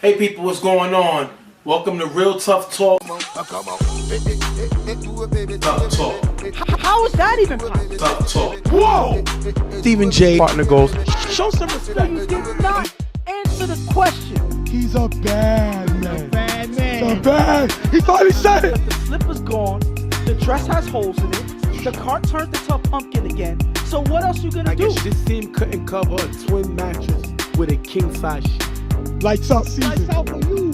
Hey people, what's going on? Welcome to Real Tough Talk. Tough Talk. How is that even possible? Tough Talk. Whoa! Stephen J. partner goes, Show some respect. You did not answer the question. he's a bad man. Bad man. He's a bad. He finally said it. The slipper's gone. The dress has holes in it. The cart turned into a pumpkin again. So what else you gonna do? I guess this team couldn't cover a twin mattress with a king size sheet. Lights out season. Lights out for you.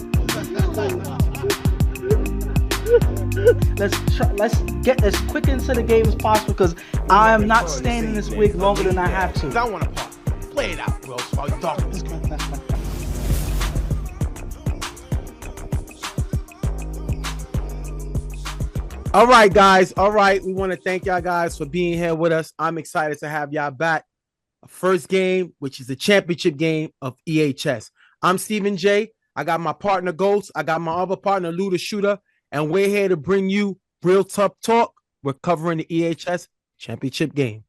Let's get as quick into the game as possible because I am not staying in this wig longer than I have to. I want to party. Play it out, bro. While you talking this guy. All right, guys. All right. We want to thank y'all guys for being here with us. I'm excited to have y'all back. First game, which is the championship game of EHS. I'm Stephen J. I got my partner Ghost. I got my other partner Lou the Shooter. And we're here to bring you Real Tough Talk. We're covering the EHS championship game.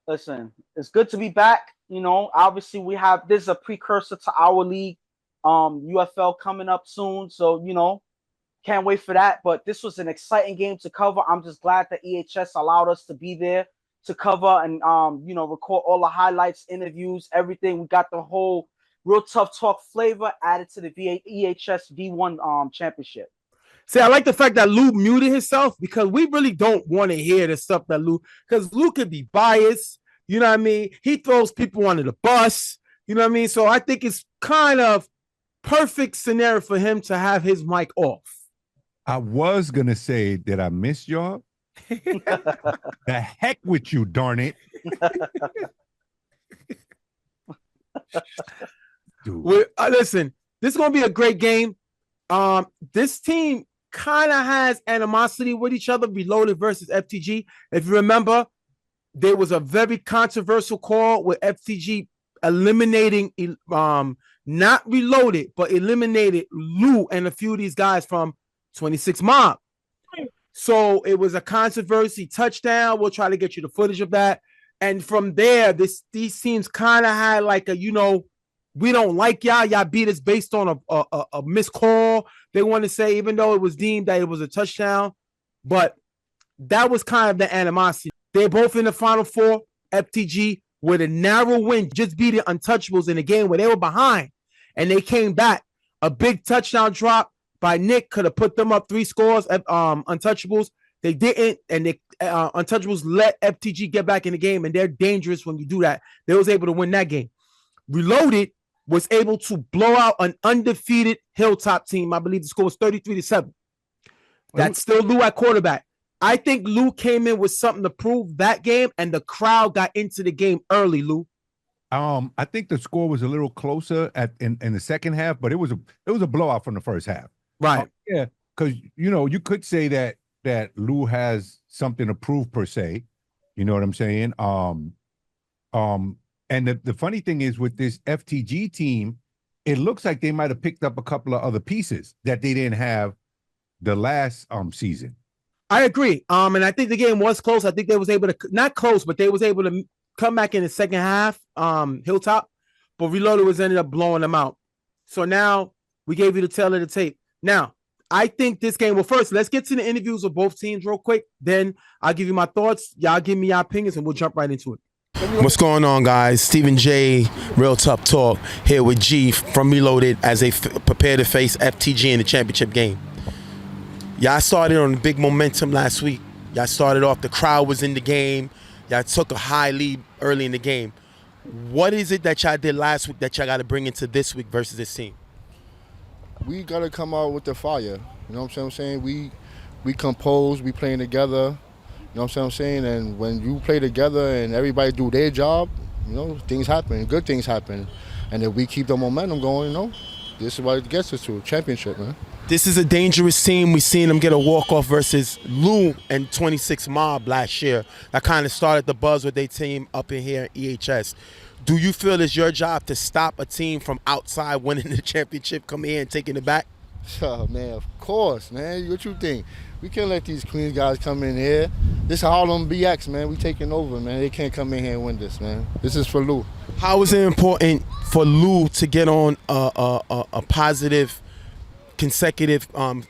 Listen, it's good to be back. You know, obviously this is a precursor to our league, UFL coming up soon. So, you know, can't wait for that. But this was an exciting game to cover. I'm just glad that EHS allowed us to be there to cover and, you know, record all the highlights, interviews, everything. We got the whole Real Tough Talk flavor added to the EHS V1 championship. See, I like the fact that Lou muted himself because we really don't want to hear the stuff that Lou, because Lou could be biased. You know what I mean? He throws people under the bus. You know what I mean? So I think it's kind of perfect scenario for him to have his mic off. I was going to say that I missed y'all. The heck with you, darn it. Dude. Listen, this is going to be a great game. This team kind of has animosity with each other, Reloaded versus FTG. If you remember, there was a very controversial call with FTG eliminating, not Reloaded, but eliminated Lou and a few of these guys from 26 Mob. So it was a controversy touchdown. We'll try to get you the footage of that. And from there, these teams kind of had like a, you know, we don't like y'all. Y'all beat us based on a missed call. They want to say, even though it was deemed that it was a touchdown, but that was kind of the animosity. They're both in the Final Four. FTG with a narrow win, just beat the Untouchables in a game where they were behind, and they came back. A big touchdown drop by Nick could have put them up 3 scores. Untouchables, they didn't, and the Untouchables let FTG get back in the game, and they're dangerous when you do that. They was able to win that game. Reloaded was able to blow out an undefeated Hilltop team. I believe the score was 33-7. That's still Lou at quarterback. I think Lou came in with something to prove that game, and the crowd got into the game early, Lou. I think the score was a little closer in the second half, but it was a blowout from the first half. Right. Yeah, because, you know, you could say that Lou has something to prove per se. You know what I'm saying? And the funny thing is with this FTG team, it looks like they might have picked up a couple of other pieces that they didn't have the last season. I agree. And I think the game was close. I think they was able to, not close, but they was able to come back in the second half, Hilltop, but Reloaded was ended up blowing them out. So now we gave you the tail of the tape. Now, I think this game, well, first, let's get to the interviews of both teams real quick. Then I'll give you my thoughts. Y'all give me your opinions, and we'll jump right into it. What's going on, guys? Stephen J, Real Tough Talk, here with G from Reloaded as they prepare to face FTG in the championship game. Y'all started on big momentum last week. Y'all started off, the crowd was in the game. Y'all took a high lead early in the game. What is it that y'all did last week that y'all got to bring into this week versus this team? We got to come out with the fire. You know what I'm saying? We compose, we playing together. You know what I'm saying? And when you play together and everybody do their job, you know, things happen, good things happen. And if we keep the momentum going, you know, this is what it gets us to, championship, man. This is a dangerous team. We seen them get a walk-off versus Lou and 26 Mob last year. That kind of started the buzz with their team up in here at EHS. Do you feel it's your job to stop a team from outside winning the championship, come here and taking it back? Oh, man, of course, man. What you think? We can't let these Queens guys come in here. This is Harlem BX, man. We taking over, man. They can't come in here and win this, man. This is for Lou. How is it important for Lou to get on a positive consecutive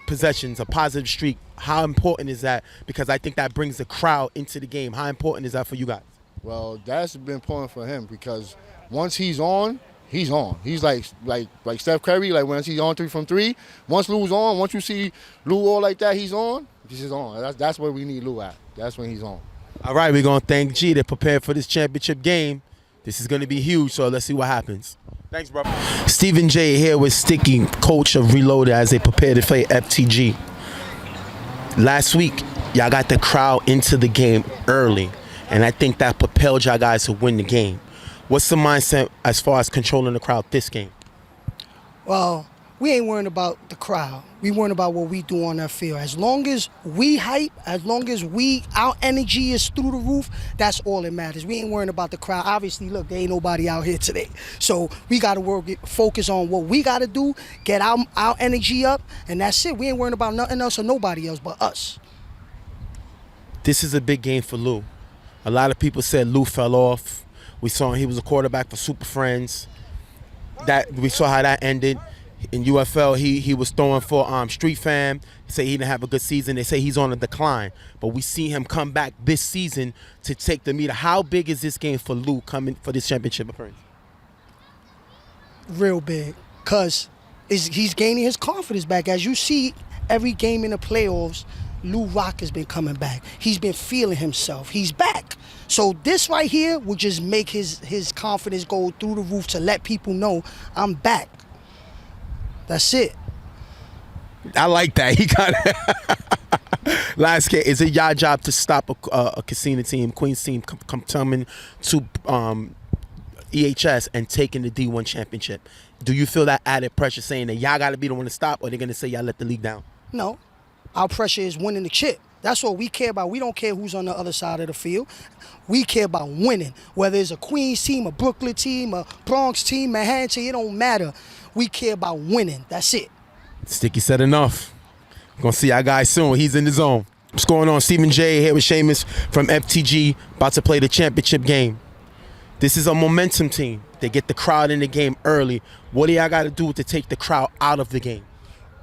possessions, a positive streak? How important is that? Because I think that brings the crowd into the game. How important is that for you guys? Well, that's been important for him because once he's on, he's on. He's like Steph Curry. Like once he's on 3 from 3, once Lou's on, once you see Lou all like that, he's on. This is on. That's where we need Lou at. That's when he's on. All right, we're gonna thank G to prepare for this championship game. This is gonna be huge. So let's see what happens. Thanks, bro. Stephen J here with Sticky, coach of Reloaded, as they prepare to play FTG. Last week, y'all got the crowd into the game early, and I think that propelled y'all guys to win the game. What's the mindset as far as controlling the crowd this game? Well, we ain't worrying about the crowd. We worrying about what we do on that field. As long as we hype, as long as our energy is through the roof, that's all that matters. We ain't worrying about the crowd. Obviously, look, there ain't nobody out here today. So we got to focus on what we got to do, get our energy up, and that's it. We ain't worrying about nothing else or nobody else but us. This is a big game for Lou. A lot of people said Lou fell off. We saw he was a quarterback for Super Friends. We saw how that ended. In UFL, he was throwing for Street Fam. They say he didn't have a good season. They say he's on a decline. But we see him come back this season to take the meter. How big is this game for Lou coming for this championship appearance? Real big, because he's gaining his confidence back. As you see, every game in the playoffs, Lou Rock has been coming back. He's been feeling himself. He's back. So this right here will just make his confidence go through the roof to let people know I'm back. That's it. I like that. He got it. Last game, is it y'all job to stop a casino team, Queens team, coming to EHS and taking the D1 championship? Do you feel that added pressure saying that y'all got to be the one to stop, or they're going to say y'all let the league down? No. Our pressure is winning the chip. That's what we care about. We don't care who's on the other side of the field. We care about winning. Whether it's a Queens team, a Brooklyn team, a Bronx team, Manhattan team, it don't matter. We care about winning. That's it. Sticky said enough. Gonna see our guy soon. He's in the zone. What's going on? Stephen J here with Seamus from FTG, about to play the championship game. This is a momentum team. They get the crowd in the game early. What do y'all got to do to take the crowd out of the game?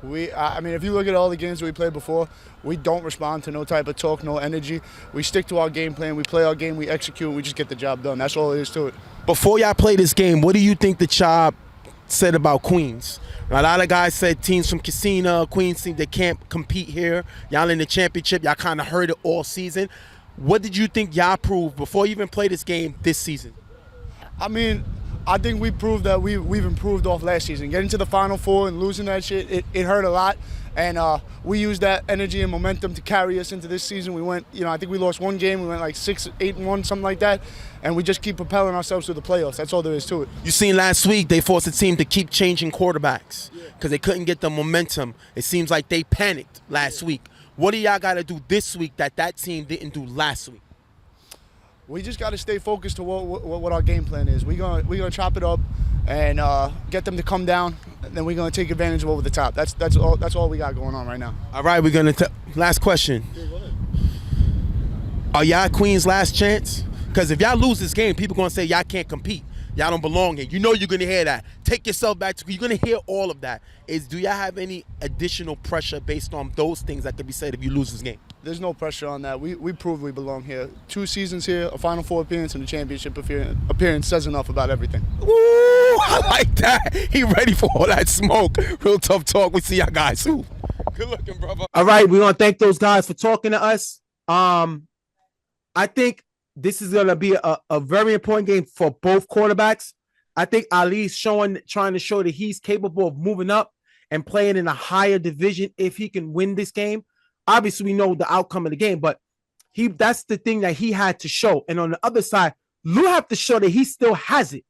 I mean, if you look at all the games that we played before, we don't respond to no type of talk, no energy. We stick to our game plan. We play our game. We execute. And we just get the job done. That's all it is to it. Before y'all play this game, what do you think the job said about Queens? A lot of guys said teams from Casino, Queens team, they can't compete here. Y'all in the championship. Y'all kind of heard it all season. What did you think y'all proved before you even played this game this season? I mean, I think we proved that we've improved off last season. Getting to the Final Four and losing that shit, it hurt a lot. And we used that energy and momentum to carry us into this season. We went, I think we lost one game. We went like 6-8-1, something like that. And we just keep propelling ourselves to the playoffs. That's all there is to it. You seen last week they forced the team to keep changing quarterbacks because they couldn't get the momentum. It seems like they panicked last week. What do y'all got to do this week that team didn't do last week? We just got to stay focused to what our game plan is. We're gonna chop it up and get them to come down, and then we're gonna take advantage of over the top. That's all we got going on right now. All right, we're gonna last question. Are y'all Queens' last chance? Because if y'all lose this game, people gonna say y'all can't compete. Y'all don't belong here. You know you're gonna hear that. Take yourself back to. You're gonna hear all of that. Do y'all have any additional pressure based on those things that could be said if you lose this game? There's no pressure on that. We proved we belong here. 2 seasons here, a Final Four appearance, and a championship appearance says enough about everything. Ooh, I like that. He ready for all that smoke. Real tough talk. We see y'all guys soon. Good looking, brother. All right, we want to thank those guys for talking to us. I think this is going to be a very important game for both quarterbacks. I think Ali's trying to show that he's capable of moving up and playing in a higher division if he can win this game. Obviously, we know the outcome of the game, but that's the thing that he had to show. And on the other side, Lou have to show that he still has it.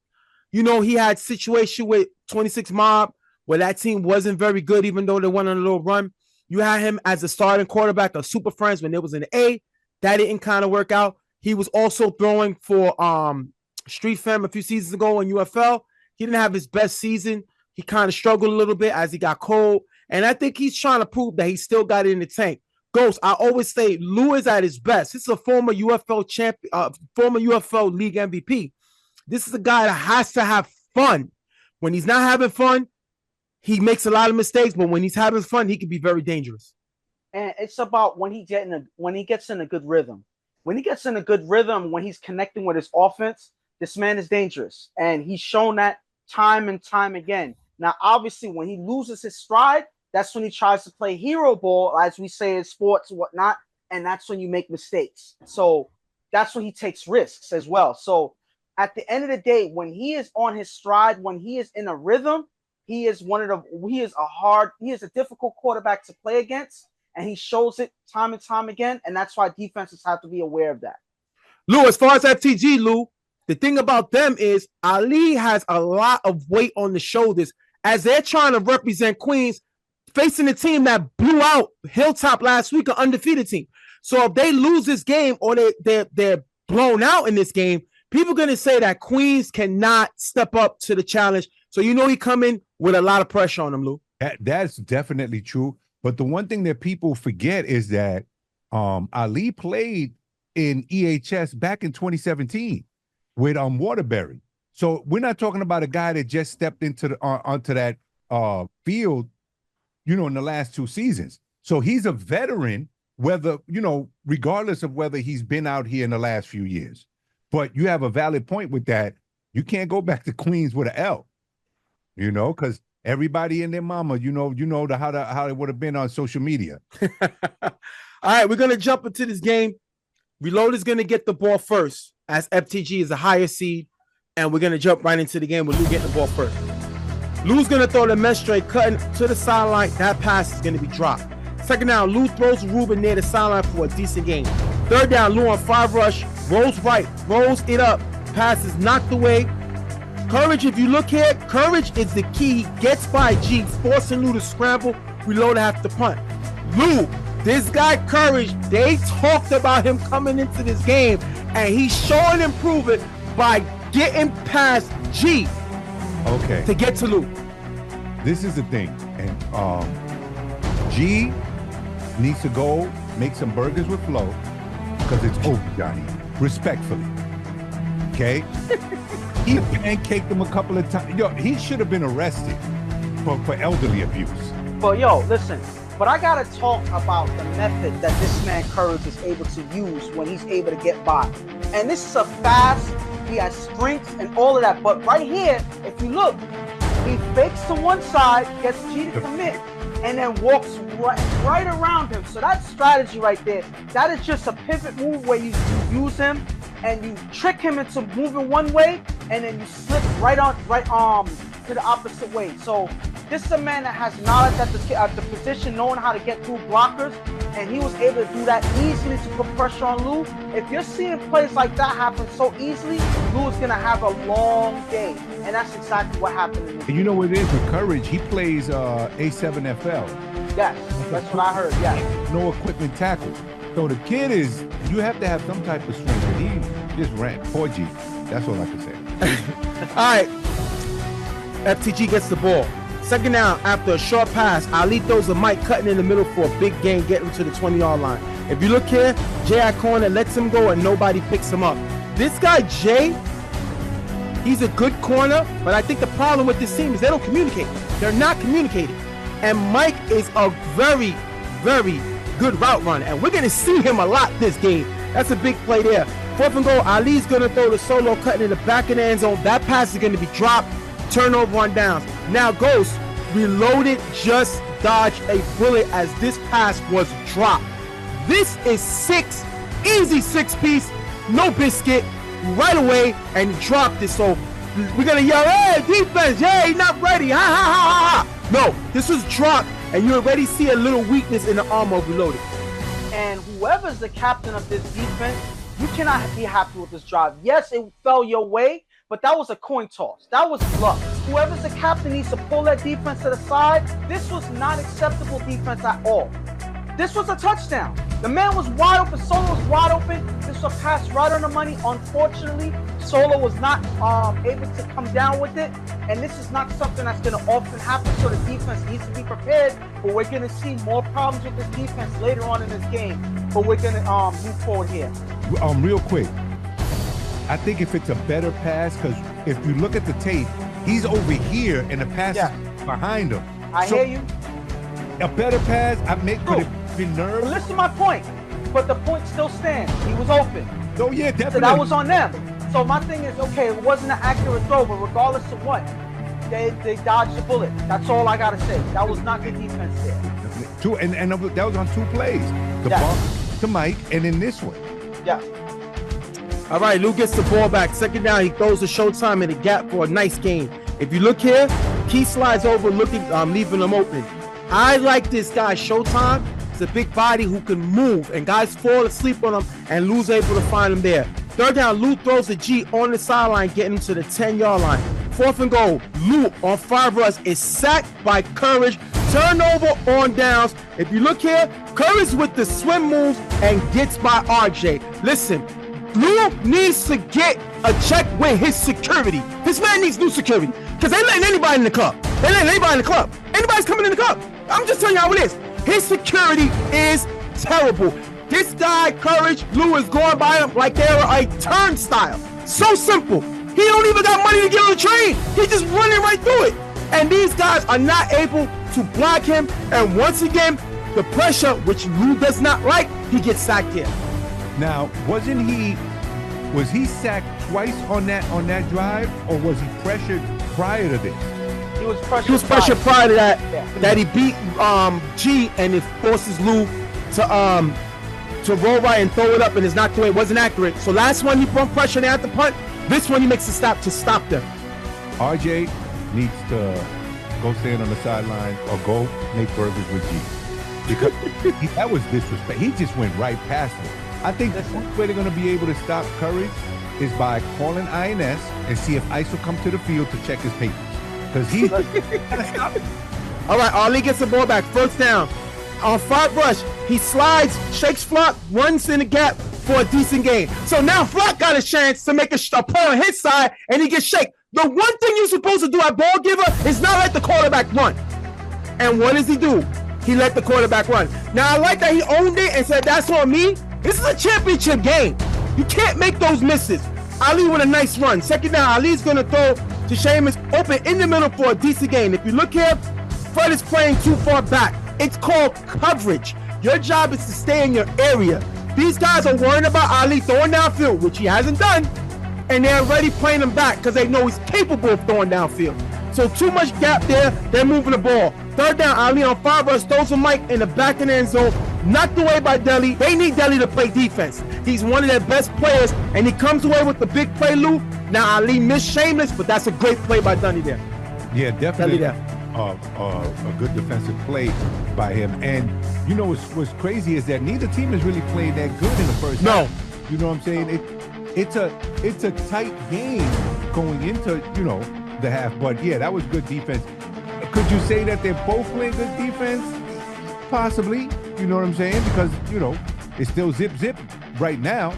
He had situation with 26 Mob where that team wasn't very good, even though they went on a little run. You had him as a starting quarterback of Super Friends when it was in the A. That didn't kind of work out. He was also throwing for Street Fam a few seasons ago in UFL. He didn't have his best season. He kind of struggled a little bit as he got cold. And I think he's trying to prove that he still got it in the tank. Ghost, I always say Lou is at his best. This is a former UFL champion, former UFL league MVP. This is a guy that has to have fun. When he's not having fun, he makes a lot of mistakes, but when he's having fun, he can be very dangerous. And it's about when he gets in a good rhythm. When he gets in a good rhythm, when he's connecting with his offense, this man is dangerous. And he's shown that time and time again. Now, obviously, when he loses his stride, that's when he tries to play hero ball, as we say in sports and whatnot, and that's when you make mistakes. So that's when he takes risks as well. So at the end of the day, when he is on his stride, when he is in a rhythm, he is a difficult quarterback to play against, and he shows it time and time again, and that's why defenses have to be aware of that. Lou, as far as FTG, Lou, the thing about them is Ali has a lot of weight on the shoulders as they're trying to represent Queens, facing a team that blew out Hilltop last week, an undefeated team. So if they lose this game or they're blown out in this game, people are going to say that Queens cannot step up to the challenge. So you know he come in with a lot of pressure on him, Lou. That's definitely true. But the one thing that people forget is that Ali played in EHS back in 2017 with Waterbury. So we're not talking about a guy that just stepped into onto that field, in the last 2 seasons. So he's a veteran, whether, regardless of whether he's been out here in the last few years. But you have a valid point with that. You can't go back to Queens with an L, because everybody and their mama, how it would have been on social media. All right, we're going to jump into this game. Reload is going to get the ball first, as FTG is a higher seed, and we're going to jump right into the game with Lou getting the ball first. Lou's going to throw the mesh straight, cutting to the sideline. That pass is going to be dropped. Second down, Lou throws Ruben near the sideline for a decent gain. Third down, Lou on 5 rush, rolls right, rolls it up, pass is knocked away. Courage, if you look here, courage is the key. He gets by G, forcing Lou to scramble. Reload to have to punt. Lou, this guy Courage, they talked about him coming into this game, and he's showing improvement by getting past G. Okay. To get to Lou. This is the thing. And G needs to go make some burgers with Flo because it's over, Johnny. Respectfully. Okay? He pancaked him a couple of times. Yo, he should have been arrested for elderly abuse. But yo, listen. But I gotta talk about the method that this man Courage is able to use when he's able to get by. And this is a fast, he has strength and all of that. But right here, if you look, he fakes to one side, gets G to commit, and then walks right around him. So that strategy right there, that is just a pivot move where you use him and you trick him into moving one way, and then you slip right to the opposite way. So this is a man that has knowledge at the position, knowing how to get through blockers, and he was able to do that easily to put pressure on Lou. If you're seeing plays like that happen so easily, Lou is gonna have a long day, and that's exactly what happened in this And you know what it is with Courage? He plays A7FL. Yes, that's what I heard. Yes. No equipment tackle. So the kid you have to have some type of strength. And he just ran. Poor G. That's all I can say. All right. FTG gets the ball. Second down, after a short pass, Ali throws a Mike cutting in the middle for a big gain, getting him to the 20-yard line. If you look here, Jay at corner lets him go and nobody picks him up. This guy, Jay, he's a good corner, but I think the problem with this team is they don't communicate. They're not communicating. And Mike is a very, very good route runner, and we're going to see him a lot this game. That's a big play there. 4th and goal, Ali's going to throw the solo cutting in the back of the end zone. That pass is going to be dropped. Turnover on downs. Now Ghost Reloaded just dodged a bullet as this pass was dropped. This is easy 6-piece, no biscuit, right away, and he dropped it. So we're gonna yell, hey, defense, yeah, he's not ready, ha ha ha ha. No, this was dropped, and you already see a little weakness in the armor of Reloaded. And whoever's the captain of this defense, you cannot be happy with this drive. Yes, it fell your way, but that was a coin toss. That was luck. Whoever's the captain needs to pull that defense to the side. This was not acceptable defense at all. This was a touchdown. The man was wide open. Solo was wide open. This was a pass right on the money. Unfortunately, Solo was not able to come down with it. And this is not something that's going to often happen, so the defense needs to be prepared. But we're going to see more problems with this defense later on in this game. But we're going to move forward here. Real quick, I think if it's a better pass, because if you look at the tape, he's over here and the pass is behind him. I hear you. A better pass, could it be nerve? Listen to my point. But the point still stands. He was open. Oh, yeah, definitely. So that was on them. So my thing is, okay, it wasn't an accurate throw, but regardless of what, they dodged the bullet. That's all I got to say. That was not good defense there. And that was on 2 plays. The ball to Mike, and then this one. Yeah. All right, Lou gets the ball back. Second down, he throws to Showtime in the gap for a nice gain. If you look here, Key slides over, leaving him open. I like this guy, Showtime. He's a big body who can move, and guys fall asleep on him, and Lou's able to find him there. Third down, Lou throws the G on the sideline, getting him to the 10-yard line. 4th and goal, Lou on 5 rush is sacked by Courage. Turnover on downs. If you look here, Courage with the swim moves and gets by RJ. Listen, Lou needs to get a check with his security. This man needs new security because they letting anybody in the club. Anybody's coming in the club. I'm just telling you how it is. His security is terrible. This guy, Courage, Lou is going by him like they're a turnstile. So simple. He don't even got money to get on the train. He's just running right through it. And these guys are not able to block him. And once again, the pressure, which Lou does not like, he gets sacked here. Now, was he sacked twice on that drive, or was he pressured prior to this? He was pressured. He was pressured prior to that. Yeah. That he beat G, and it forces Lou to roll right and throw it up, and it's not the way it wasn't accurate. So last one he brought pressure there at the punt. This one he makes a stop to stop them. RJ needs to go stand on the sideline or go make burgers with G. Because that was disrespect. He just went right past him. I think the only way they're going to be able to stop Courage is by calling INS and see if ICE will come to the field to check his papers. Because he's going to stop him. All right, Ali gets the ball back. First down. On 5 rush, he slides, shakes Flock, runs in the gap for a decent gain. So now Flock got a chance to make a play on his side, and he gets shaked. The one thing you're supposed to do at ball giver is not let the quarterback run. And what does he do? He let the quarterback run. Now, I like that he owned it and said, that's on me. This is a championship game. You can't make those misses. Ali with a nice run. Second down, Ali's going to throw to Seamus open in the middle for a decent gain. If you look here, Fred is playing too far back. It's called coverage. Your job is to stay in your area. These guys are worried about Ali throwing downfield, which he hasn't done, and they're already playing him back because they know he's capable of throwing downfield. So too much gap there, they're moving the ball. Third down, Ali on 5 rush, throws a Mike in the back of the end zone, knocked away by Deli. They need Deli to play defense. He's one of their best players, and he comes away with the big play, Lou. Now Ali missed Shameless, but that's a great play by Dunny there. Yeah, definitely. Deli there. A good defensive play by him. And you know what's crazy is that neither team has really played that good in the first half. You know what I'm saying? It's a tight game going into, the half. But yeah, that was good defense. Could you say that they're both playing good defense? Possibly. You know what I'm saying? Because, it's still zip right now.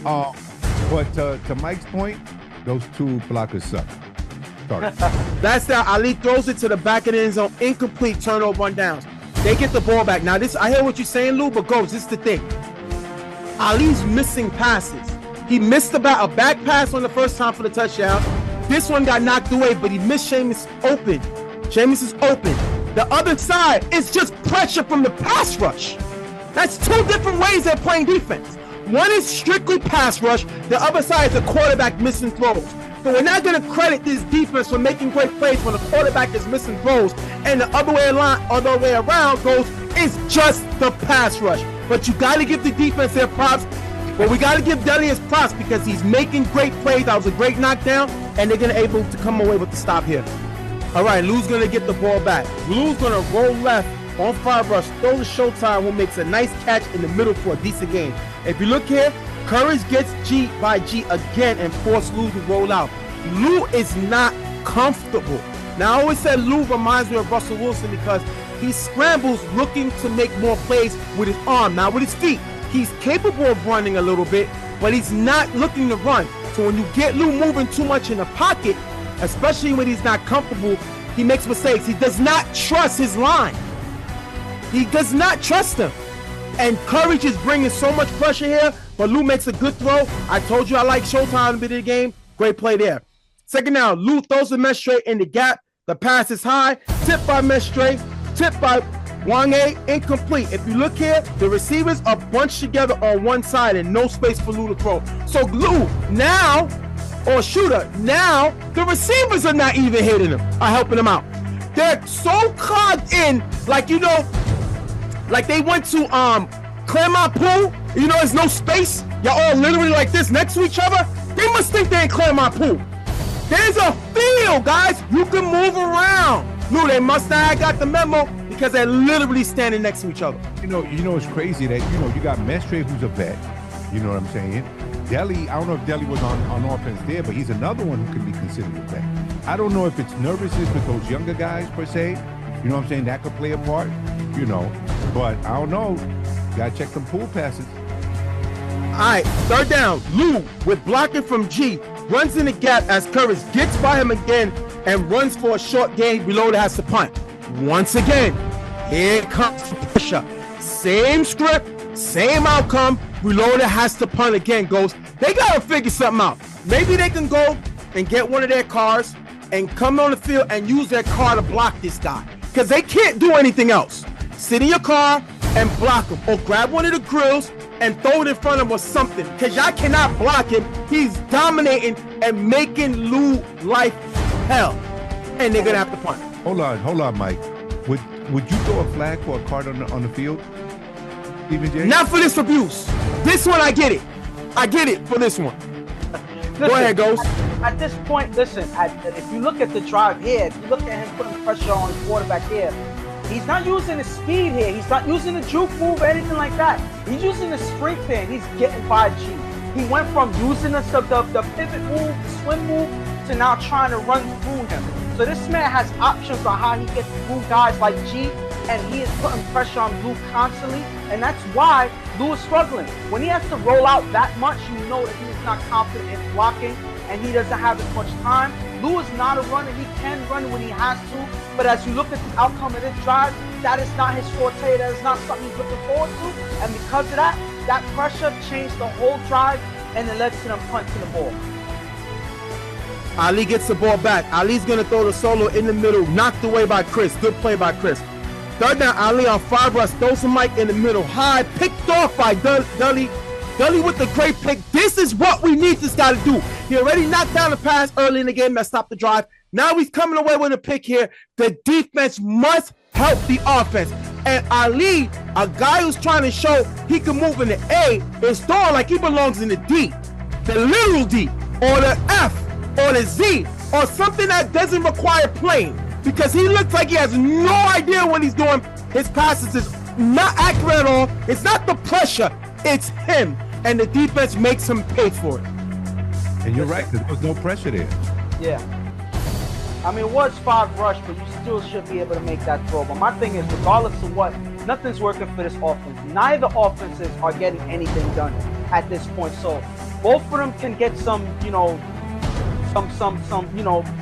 But to Mike's point, those 2 blockers suck. That's that. Ali throws it to the back of the end zone, incomplete, turnover on downs. They get the ball back. Now I hear what you're saying, Lou, but Ghost, this is the thing. Ali's missing passes. He missed a back pass on the first time for the touchdown. This one got knocked away, but he missed Seamus open. Seamus is open. The other side is just pressure from the pass rush. That's 2 different ways they're playing defense. One is strictly pass rush. The other side is a quarterback missing throws. So we're not going to credit this defense for making great plays when the quarterback is missing throws, and the other way around goes is just the pass rush. But you got to give the defense their props. But we got to give Deli his props because he's making great plays. That was a great knockdown, and they're going to able to come away with the stop here. All right, Lou's going to get the ball back. Lou's going to roll left on 5 rush, throw to Showtime, who makes a nice catch in the middle for a decent gain. If you look here, Courage gets G by G again and force Lou to roll out. Lou is not comfortable. Now, I always said Lou reminds me of Russell Wilson because he scrambles looking to make more plays with his arm. Now, with his feet, he's capable of running a little bit, but he's not looking to run. So when you get Lou moving too much in the pocket, especially when he's not comfortable, he makes mistakes. He does not trust his line. He does not trust them. And Courage is bringing so much pressure here. but Lou makes a good throw. I told you I like Showtime to be the game. Great play there. Second down, Lou throws the Mestre in the gap. The pass is high, tipped by Mestre, tipped by Wang-A, incomplete. If you look here, the receivers are bunched together on one side and no space for Lou to throw. So Lou now, or Shooter, now the receivers are not even hitting him, are helping him out. They're so clogged in, like, you know, like they went to Claremont Pool, you know, there's no space. Y'all all literally like this next to each other. They must think they're in Claremont Pool. There's a field, guys. You can move around. Lou, they must not have got the memo because they're literally standing next to each other. You know, it's crazy that, you know, you got Mestre, who's a vet. You know what I'm saying? Deli, I don't know if Deli was on offense there, but he's another one who can be considered a vet. I don't know if it's nervousness with those younger guys, per se. You know what I'm saying? That could play a part, you know. But I don't know. Got to check them pool passes. All right, third down. Lou, with blocking from G, runs in the gap as Courage gets by him again and runs for a short gain. Reloaded has to punt. Once again, here comes the pressure. Same script, same outcome. Reloaded has to punt again. Goes, they got to figure something out. Maybe they can go and get one of their cars and come on the field and use their car to block this guy. Because they can't do anything else. Sit in your car and block him. Or grab one of the grills and throw it in front of him or something. Because y'all cannot block him. He's dominating and making Lou life hell. And they're going to have to punt. Hold on, Mike. Would you throw a flag for a card on the field? Stephen J? Not for this abuse. This one, I get it. I get it for this one. Listen, go ahead, Ghost. At this point, listen, if you look at the drive here, if you look at him putting pressure on his quarterback here, he's not using his speed here. He's not using the juke move or anything like that. He's using the strength here, and he's getting by G. He went from using the pivot move, the swim move, to now trying to run through him. So this man has options on how he gets through guys like G, and he is putting pressure on Lou constantly, and that's why Lou is struggling. When he has to roll out that much, you know that he is not confident in blocking, and he doesn't have as much time. Lou is not a runner. He can run when he has to, but as you look at the outcome of this drive, that is not his forte. That is not something he's looking forward to, and because of that, that pressure changed the whole drive, and it led to them punting the ball. Ali gets the ball back. Ali's going to throw the solo in the middle, knocked away by Chris. Good play by Chris. Third down, Ali on 5 rush, throws some Mike in the middle. High, picked off by Dully. Dully with the great pick. This is what we need this guy to do. He already knocked down the pass early in the game that stopped the drive. Now he's coming away with a pick here. The defense must help the offense. And Ali, a guy who's trying to show he can move in the A, is throwing like he belongs in the D. The literal D, or the F, or the Z, or something that doesn't require playing. Because he looks like he has no idea what he's doing. His passes is not accurate at all. It's not the pressure, it's him. And the defense makes him pay for it. And you're right, there was no pressure there. Yeah. I mean, it was 5 rush, but you still should be able to make that throw. But my thing is, regardless of what, nothing's working for this offense. Neither offenses are getting anything done at this point. So both of them can get some, you know,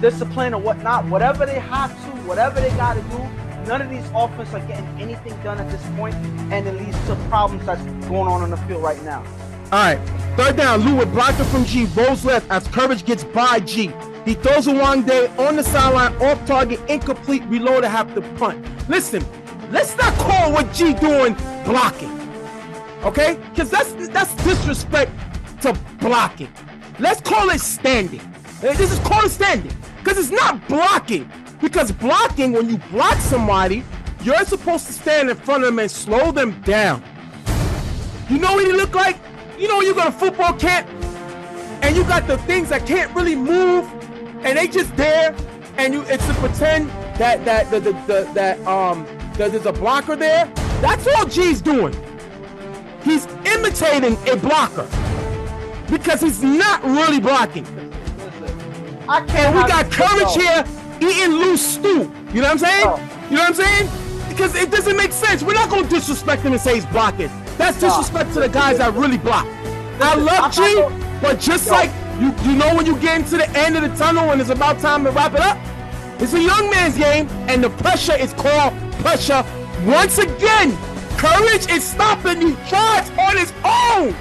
discipline or whatnot, whatever they have to, whatever they got to do. None of these offenses are getting anything done at this point, and it leads to problems that's going on the field right now. All right, third down, Lou with blocking from G, rolls left as Courage gets by G. He throws a Wang Day on the sideline, off target, incomplete, reload to have to punt. Listen, let's not call what G doing blocking, okay? Because that's disrespect to blocking. Let's call it standing. This is called standing because it's not blocking. Because blocking, when you block somebody, you're supposed to stand in front of them and slow them down. You know what he look like? You know when you go to football camp and you got the things that can't really move and they just there and it's to pretend that there's a blocker there. That's all G's doing. He's imitating a blocker because he's not really blocking. And we got Courage here eating loose stew. You know what I'm saying? You know what I'm saying? Because it doesn't make sense. We're not going to disrespect him and say he's blocking. That's disrespect to the guys that really block. I love G, but just like you know when you get into the end of the tunnel and it's about time to wrap it up, it's a young man's game, and the pressure is called pressure. Once again, Courage is stopping these drives on his own.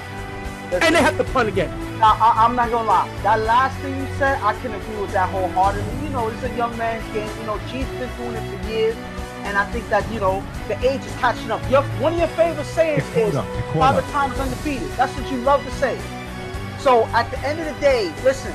and they have to punt again. I'm not gonna lie. That last thing you said, I can agree with that wholeheartedly. You know, it's a young man's game. You know, G's been doing it for years, and I think that, you know, the age is catching up. One of your favorite sayings is "Father Time's undefeated." That's what you love to say. So at the end of the day, listen,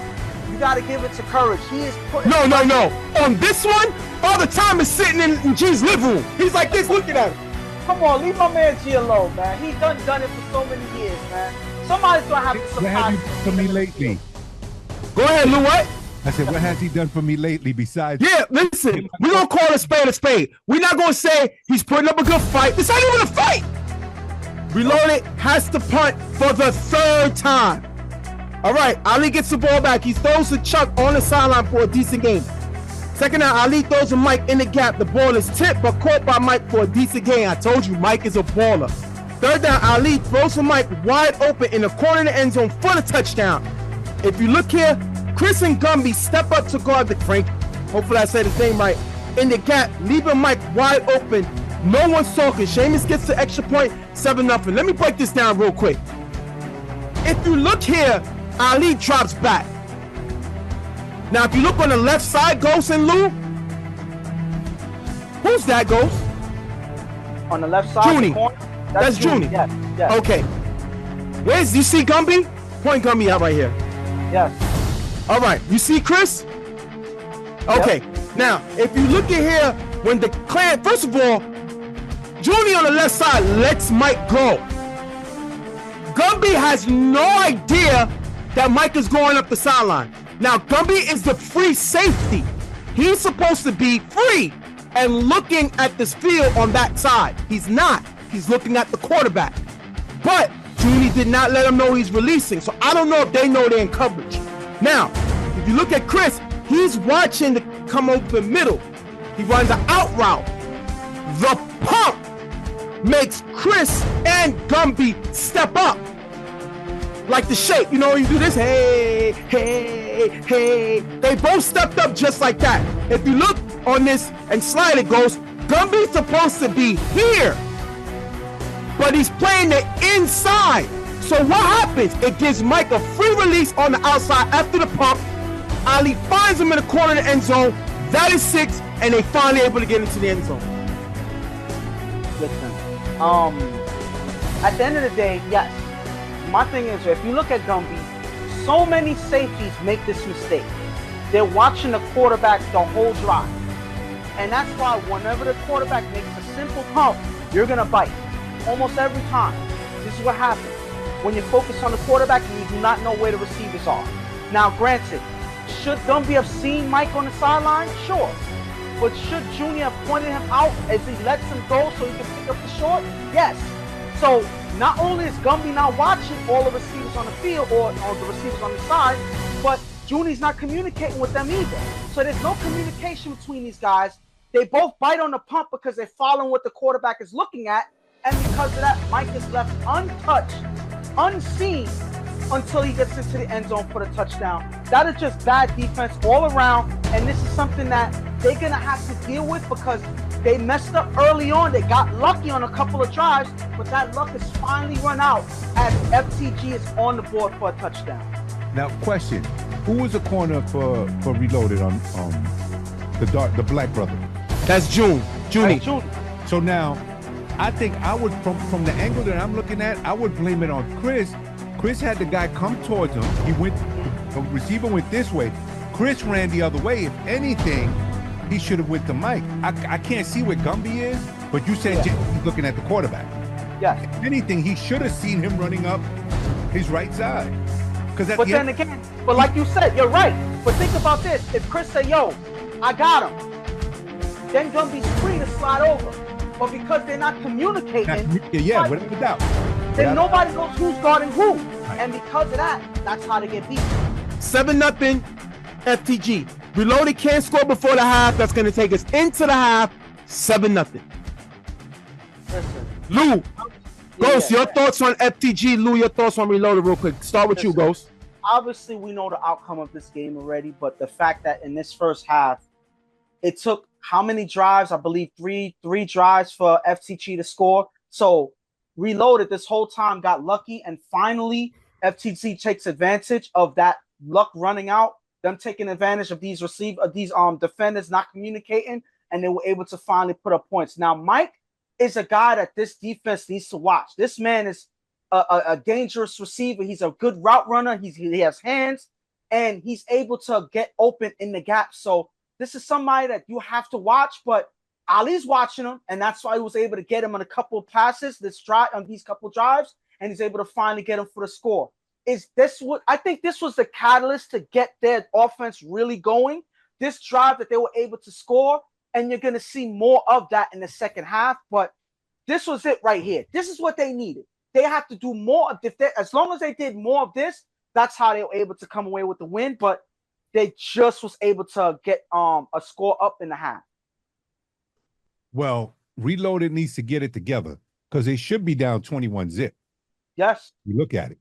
you got to give it to courage. He is putting. No. On this one, Father Time is sitting in G's living room. He's like this, looking at him. Come on, leave my man G alone, man. He's done it for so many years, man. Somebody's gonna have to What have you surprise done for me lately? Go ahead, Lou. What? I said, what has he done for me lately besides? Yeah, listen, we're gonna call a spade a spade. We're not gonna say he's putting up a good fight. This ain't even a fight. Reloaded has to punt for the third time. All right, Ali gets the ball back. He throws to Chuck on the sideline for a decent game. Second down, Ali throws to Mike in the gap. The ball is tipped but caught by Mike for a decent game. I told you, Mike is a baller. Third down, Ali throws to Mike wide open in the corner of the end zone for the touchdown. If you look here, Chris and Gumby step up to guard the Frank. Hopefully I said his name right. In the gap, leaving Mike wide open. No one's talking. Sheamus gets the extra point, 7-0. Let me break this down real quick. If you look here, Ali drops back. Now, if you look on the left side, Ghost and Lou, who's that, Ghost? on the left side. Junie. The corner, That's Junie. Yes, yes. Okay. You see Gumby? Point Gumby out right here. Yes. All right. You see Chris? Okay. Yep. Now, if you look at here, when the clan, first of all, Junie on the left side lets Mike go. Gumby has no idea that Mike is going up the sideline. Now, Gumby is the free safety. He's supposed to be free and looking at this field on that side. He's not. He's looking at the quarterback. But Junie did not let him know he's releasing. So I don't know if they know they're in coverage. Now, if you look at Chris, he's watching to come over the middle. He runs an out route. The pump makes Chris and Gumby step up. Like the shape, you know, you do this, hey, hey, hey. They both stepped up just like that. If you look on this and slide it goes, Gumby's supposed to be here, but he's playing the inside. So what happens? It gives Mike a free release on the outside after the pump. Ali finds him in the corner of the end zone. That is 6, and they finally able to get into the end zone. Listen, at the end of the day, yes. My thing is, if you look at Gumby, so many safeties make this mistake. They're watching the quarterback the whole drive. And that's why whenever the quarterback makes a simple pump, you're going to bite. Almost every time. This is what happens. When you focus on the quarterback and you do not know where the receivers are. Now, granted, should Gumby have seen Mike on the sideline? Sure. But should Junie have pointed him out as he lets him go so he can pick up the short? Yes. So, not only is Gumby not watching all the receivers on the field or the receivers on the side, but Junie's not communicating with them either. So there's no communication between these guys. They both bite on the pump because they're following what the quarterback is looking at. And because of that, Mike is left untouched, unseen, until he gets into the end zone for the touchdown. That is just bad defense all around. And this is something that they're going to have to deal with because they messed up early on. They got lucky on a couple of drives, but that luck is finally run out as FTG is on the board for a touchdown. Now, question: who was the corner for Reloaded on the black brother? That's Junie. So now, I think I would from the angle that I'm looking at, I would blame it on Chris. Chris had the guy come towards him. The receiver went this way. Chris ran the other way. If anything, he should have went to Mike. I can't see where Gumby is, but you said he's looking at the quarterback. Yeah. If anything, he should have seen him running up his right side. But then again, like you said, you're right. But think about this. If Chris said, yo, I got him, then Gumby's free to slide over. But because they're not communicating, without a doubt. Then nobody knows who's guarding who. Right. And because of that, that's how they get beat. 7-0 FTG. Reloaded can't score before the half. That's going to take us into the half. 7-0. Listen. Lou, Ghost, your thoughts on FTG. Lou, your thoughts on Reloaded real quick. Start with you, Ghost. Obviously, we know the outcome of this game already, but the fact that in this first half, it took how many drives? I believe three drives for FTG to score. So Reloaded this whole time got lucky and finally FTG takes advantage of that luck running out, them taking advantage of these defenders not communicating, and they were able to finally put up points. Now, Mike is a guy that this defense needs to watch. This man is a dangerous receiver. He's a good route runner. He has hands, and he's able to get open in the gap. So this is somebody that you have to watch, but Ali's watching him, and that's why he was able to get him on a couple of passes on these couple drives, and he's able to finally get him for the score. I think this was the catalyst to get their offense really going. This drive that they were able to score, and you're going to see more of that in the second half. But this was it right here. This is what they needed. They have to do more of this. As long as they did more of this, that's how they were able to come away with the win. But they just was able to get a score up in the half. Well, Reloaded needs to get it together because they should be down 21-0. Yes. You look at it.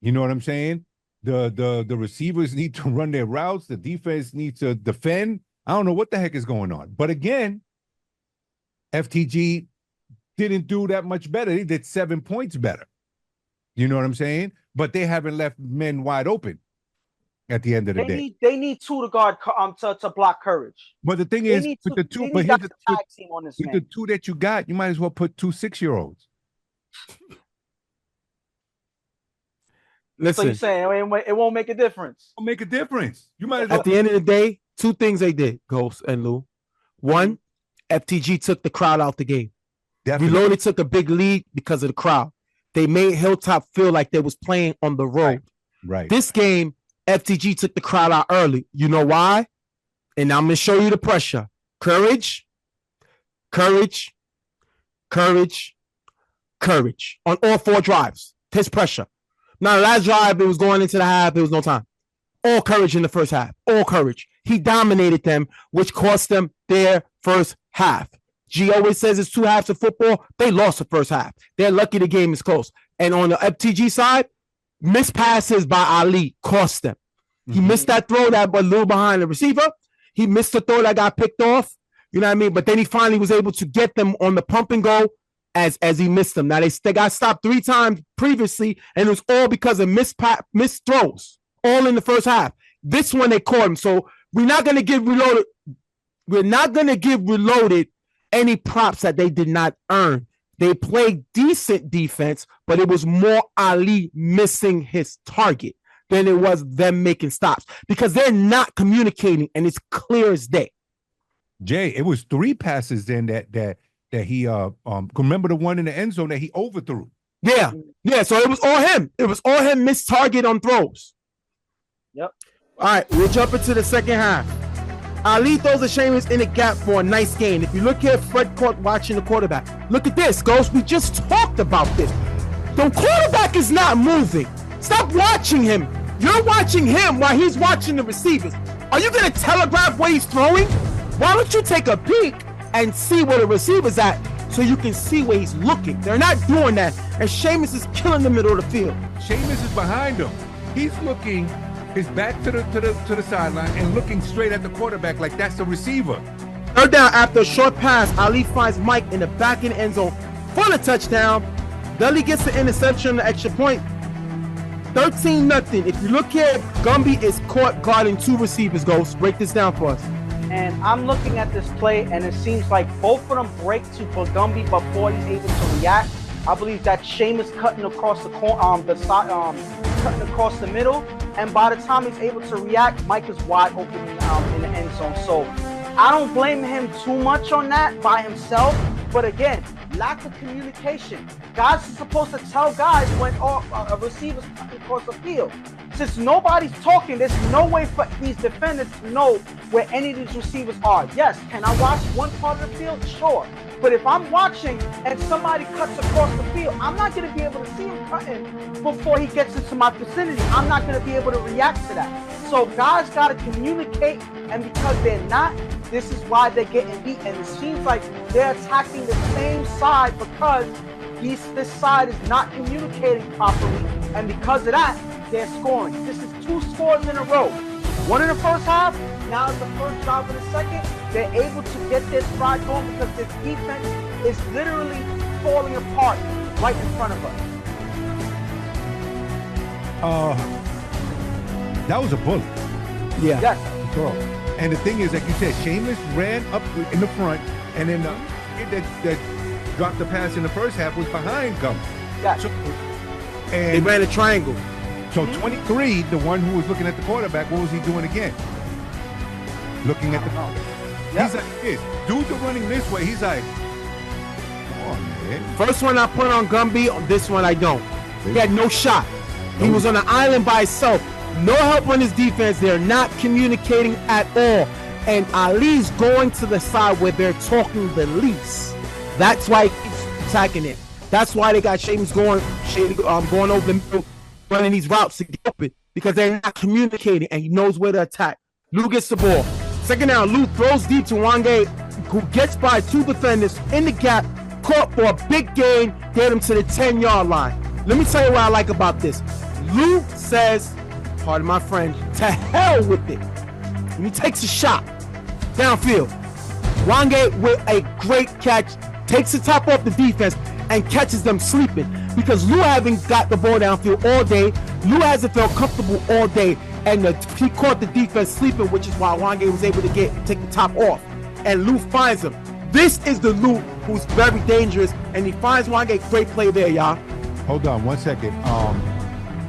You know what I'm saying? The receivers need to run their routes. The defense needs to defend. I don't know what the heck is going on. But again, FTG didn't do that much better. They did 7 points better. You know what I'm saying? But they haven't left men wide open at the end of the day. They need two to guard to block Courage. But the thing is, with the two that you got, you might as well put 2 6-year-olds. Listen, so you're saying it won't make a difference? It'll make a difference. You might as well. At the end of the day, 2 things they did, Ghost and Lou. One, FTG took the crowd out the game. Definitely. Reloaded took a big lead because of the crowd. They made Hilltop feel like they was playing on the road. Right. This game, FTG took the crowd out early. You know why? And I'm going to show you the pressure. Courage, courage, courage, courage on all 4 drives. His pressure. Now, the last drive, it was going into the half. There was no time. All Courage in the first half. All Courage. He dominated them, which cost them their first half. G always says it's 2 halves of football. They lost the first half. They're lucky the game is close. And on the FTG side, missed passes by Ali cost them. He missed that throw that was a little behind the receiver. He missed the throw that got picked off. You know what I mean? But then he finally was able to get them on the pump and go as he missed them. Now, they got stopped 3 times previously, and it was all because of missed throws, all in the first half. This one, they caught him. So we're not going to give Reloaded. We're not going to give Reloaded any props that they did not earn. They played decent defense, but it was more Ali missing his target than it was them making stops because they're not communicating, and it's clear as day. Jay, it was 3 passes then that he remember the one in the end zone that he overthrew. Yeah. So it was all him. It was all him missed target on throws. Yep. All right, we'll jump into the second half. Ali throws a Sheamus in the gap for a nice gain. If you look here, Fred Court watching the quarterback. Look at this, Ghost. We just talked about this. The quarterback is not moving. Stop watching him. You're watching him while he's watching the receivers. Are you going to telegraph where he's throwing? Why don't you take a peek and see where the receiver's at so you can see where he's looking? They're not doing that, and Sheamus is killing the middle of the field. Sheamus is behind him. He's looking his back to the sideline and looking straight at the quarterback like that's the receiver. Third down after a short pass, Ali finds Mike in the back in the end zone for the touchdown. Dudley gets the interception on the extra point. 13-0. If you look here, Gumby is caught guarding 2 receivers. Ghost, break this down for us. And I'm looking at this play, and it seems like both of them break to Gumby before he's able to react. I believe that Sheamus cutting across the cutting across the middle, and by the time he's able to react, Mike is wide open in the end zone. So I don't blame him too much on that by himself. But again, lack of communication. Guys are supposed to tell guys when a receiver's cutting across the field. Since nobody's talking, there's no way for these defenders to know where any of these receivers are. Yes, can I watch one part of the field? Sure. But if I'm watching and somebody cuts across the field, I'm not going to be able to see him cutting before he gets into my vicinity. I'm not going to be able to react to that. So guys got to communicate, and because they're not, this is why they're getting beat. And it seems like they're attacking the same side because this side is not communicating properly. And because of that, they're scoring. This is 2 scores in a row. One in the first half, now it's the first drive of the second. They're able to get their stride going because this defense is literally falling apart right in front of us. That was a bullet. Yeah. Yes. Throw. And the thing is, like you said, Sheamus ran up in the front, and then the kid that dropped the pass in the first half was behind Gumby. Yes. So, They and ran a triangle. so 23, the one who was looking at the quarterback, what was he doing again? Looking at the Yep. He's like this. Dudes are running this way. He's like, come on, man. First one I put on Gumby, on this one I don't. He had no shot. He was on an island by himself. No help on his defense. They're not communicating at all. And Ali's going to the side where they're talking the least. That's why he keeps attacking it. That's why they got Sheamus going over the middle, running these routes to get open, because they're not communicating, and he knows where to attack. Lou gets the ball. Second down, Lou throws deep to Wange, who gets by two defenders in the gap, caught for a big gain, get him to the 10-yard line. Let me tell you what I like about this. Lou says, pardon my friend, to hell with it. And he takes a shot downfield. Wange with a great catch, takes the top off the defense and catches them sleeping, because Lou haven't got the ball downfield all day. Lou hasn't felt comfortable all day, and he caught the defense sleeping, which is why Wange was able to take the top off, and Lou finds him. This is the Lou who's very dangerous, and he finds Wange. Great play there, y'all. Hold on 1 second.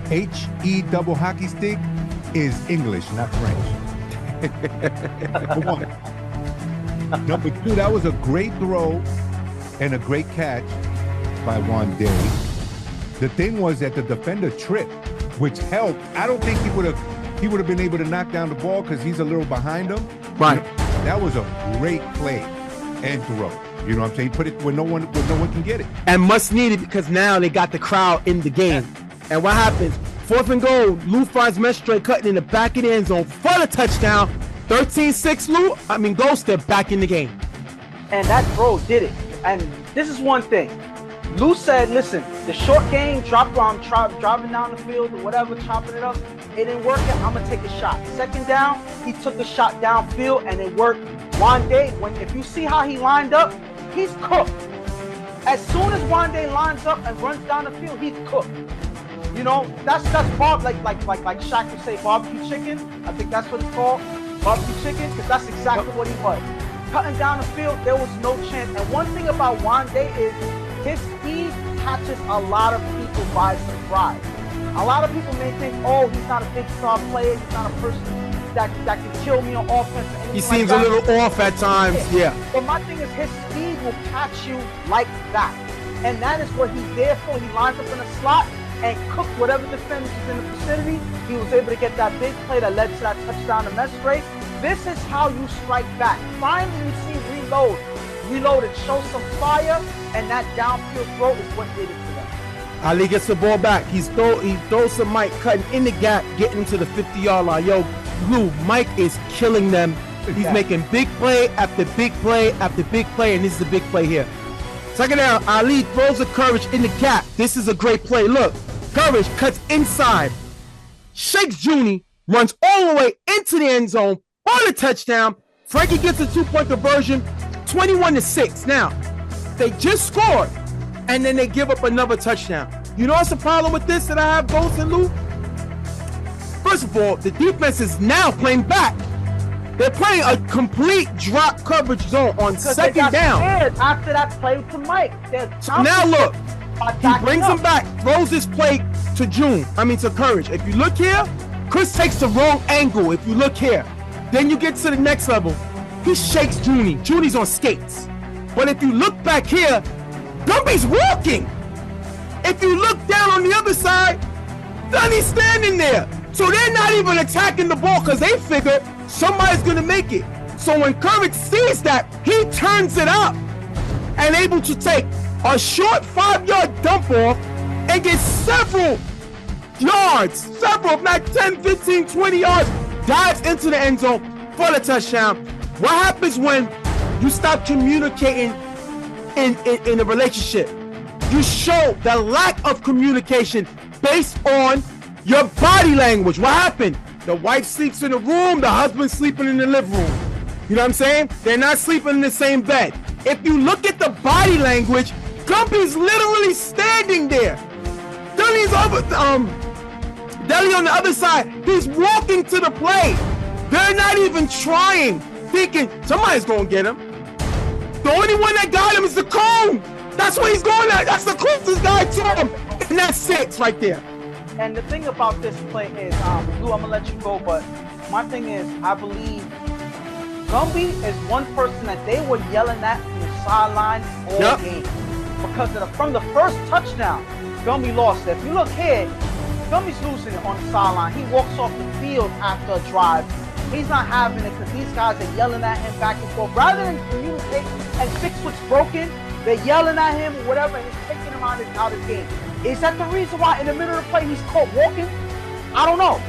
HE double hockey stick is English, not French. Number one. Number two, that was a great throw and a great catch by Wange. The thing was that the defender tripped, which helped. I don't think he would have been able to knock down the ball because he's a little behind him. Right. That was a great play and throw. You know what I'm saying? Put it where no one can get it. And must need it, because now they got the crowd in the game. And what happens? 4th and goal, Lou finds Mestre cutting in the back of the end zone for the touchdown. 13-6 Ghost, they're back in the game. And that throw did it. And this is one thing. Lou said, listen, the short game, driving down the field or whatever, chopping it up, it didn't work. I'm going to take a shot. Second down, he took a shot downfield and it worked. Wande, if you see how he lined up, he's cooked. As soon as Wande lines up and runs down the field, he's cooked. You know, that's Bob, like Shaq would say, barbecue chicken. I think that's what it's called, barbecue chicken, because that's exactly what he was. Cutting down the field, there was no chance. And one thing about Wande is his speed catches a lot of people by surprise. A lot of people may think, oh, he's not a big star player, he's not a person that can kill me on offense. Or He seems a little off at times, yeah. But my thing is, his speed will catch you like that. And that is what he's there for. He lines up in a slot and cooked whatever defenders is in the vicinity. He was able to get that big play that led to that touchdown to Mestre. This is how you strike back. Finally, you see Reload and show some fire, and that downfield throw is what did it for them. Ali gets the ball back. He throws some Mike cutting in the gap, getting to the 50-yard line. Yo, Lou, Mike is killing them. He's making big play after big play after big play, and this is a big play here. Second down, Ali throws a Courage in the gap. This is a great play. Look, Courage cuts inside, shakes Junie, runs all the way into the end zone for the touchdown. Frankie gets a 2-point conversion, 21-6. Now, they just scored, and then they give up another touchdown. You know what's the problem with this that I have, Ghost and Lou? First of all, the defense is now playing back. They're playing a complete drop coverage zone on second down. After that play to Mike. So now look, he brings him back, throws this play to Courage. If you look here, Chris takes the wrong angle. If you look here, then you get to the next level. He shakes Junie. Junie's on skates. But if you look back here, Gumby's walking. If you look down on the other side, Dunny's standing there. So they're not even attacking the ball because they figure somebody's going to make it. So when Courage sees that, he turns it up and able to take a short 5-yard dump off and get several yards, if not 10, 15, 20 yards, dives into the end zone for the touchdown. What happens when you stop communicating in a relationship? You show the lack of communication based on your body language. What happened? The wife sleeps in the room, the husband sleeping in the living room. You know what I'm saying? They're not sleeping in the same bed. If you look at the body language, Gumby's literally standing there. Deli on the other side, he's walking to the plate. They're not even trying, thinking somebody's gonna get him. The only one that got him is the cone. That's where he's going at. That's the closest guy to him. And that's 6 right there. And the thing about this play is, Lou, I'm gonna let you go, but my thing is, I believe Gumby is one person that they were yelling at from the sideline all game. Because from the first touchdown, Gumby lost it. If you look here, Gumby's losing it on the sideline. He walks off the field after a drive. He's not having it because these guys are yelling at him back and forth. Rather than communicate and fix what's broken, they're yelling at him or whatever, and it's taking him out of the game. Is that the reason why in the middle of the play he's caught walking? I don't know.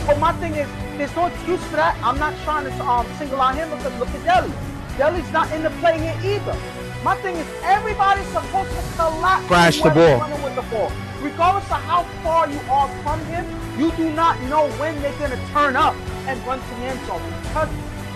But my thing is, there's no excuse for that. I'm not trying to single out him because look at Deli. Deli's not in the play here either. My thing is, everybody's supposed to collapse crash the ball. Running with the ball. Regardless of how far you are from him, you do not know when they're going to turn up and run to the end zone because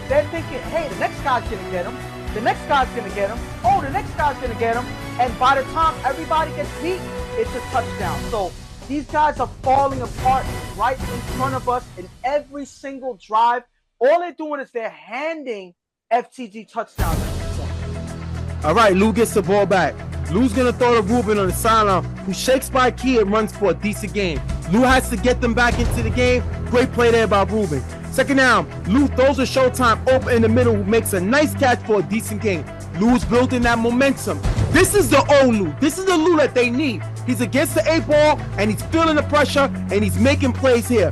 they're thinking, hey, the next guy's going to get him. The next guy's going to get him. Oh, the next guy's going to get him. And by the time everybody gets beat, it's a touchdown. So these guys are falling apart right in front of us in every single drive. All they're doing is they're handing FTG touchdowns. All right, Lou gets the ball back. Lou's going to throw to Ruben on the sideline, who shakes by key and runs for a decent game. Lou has to get them back into the game. Great play there by Ruben. Second down, Lou throws a Showtime open in the middle, who makes a nice catch for a decent game. Lou's building that momentum. This is the old Lou. This is the Lou that they need. He's against the 8-ball, and he's feeling the pressure, and he's making plays here.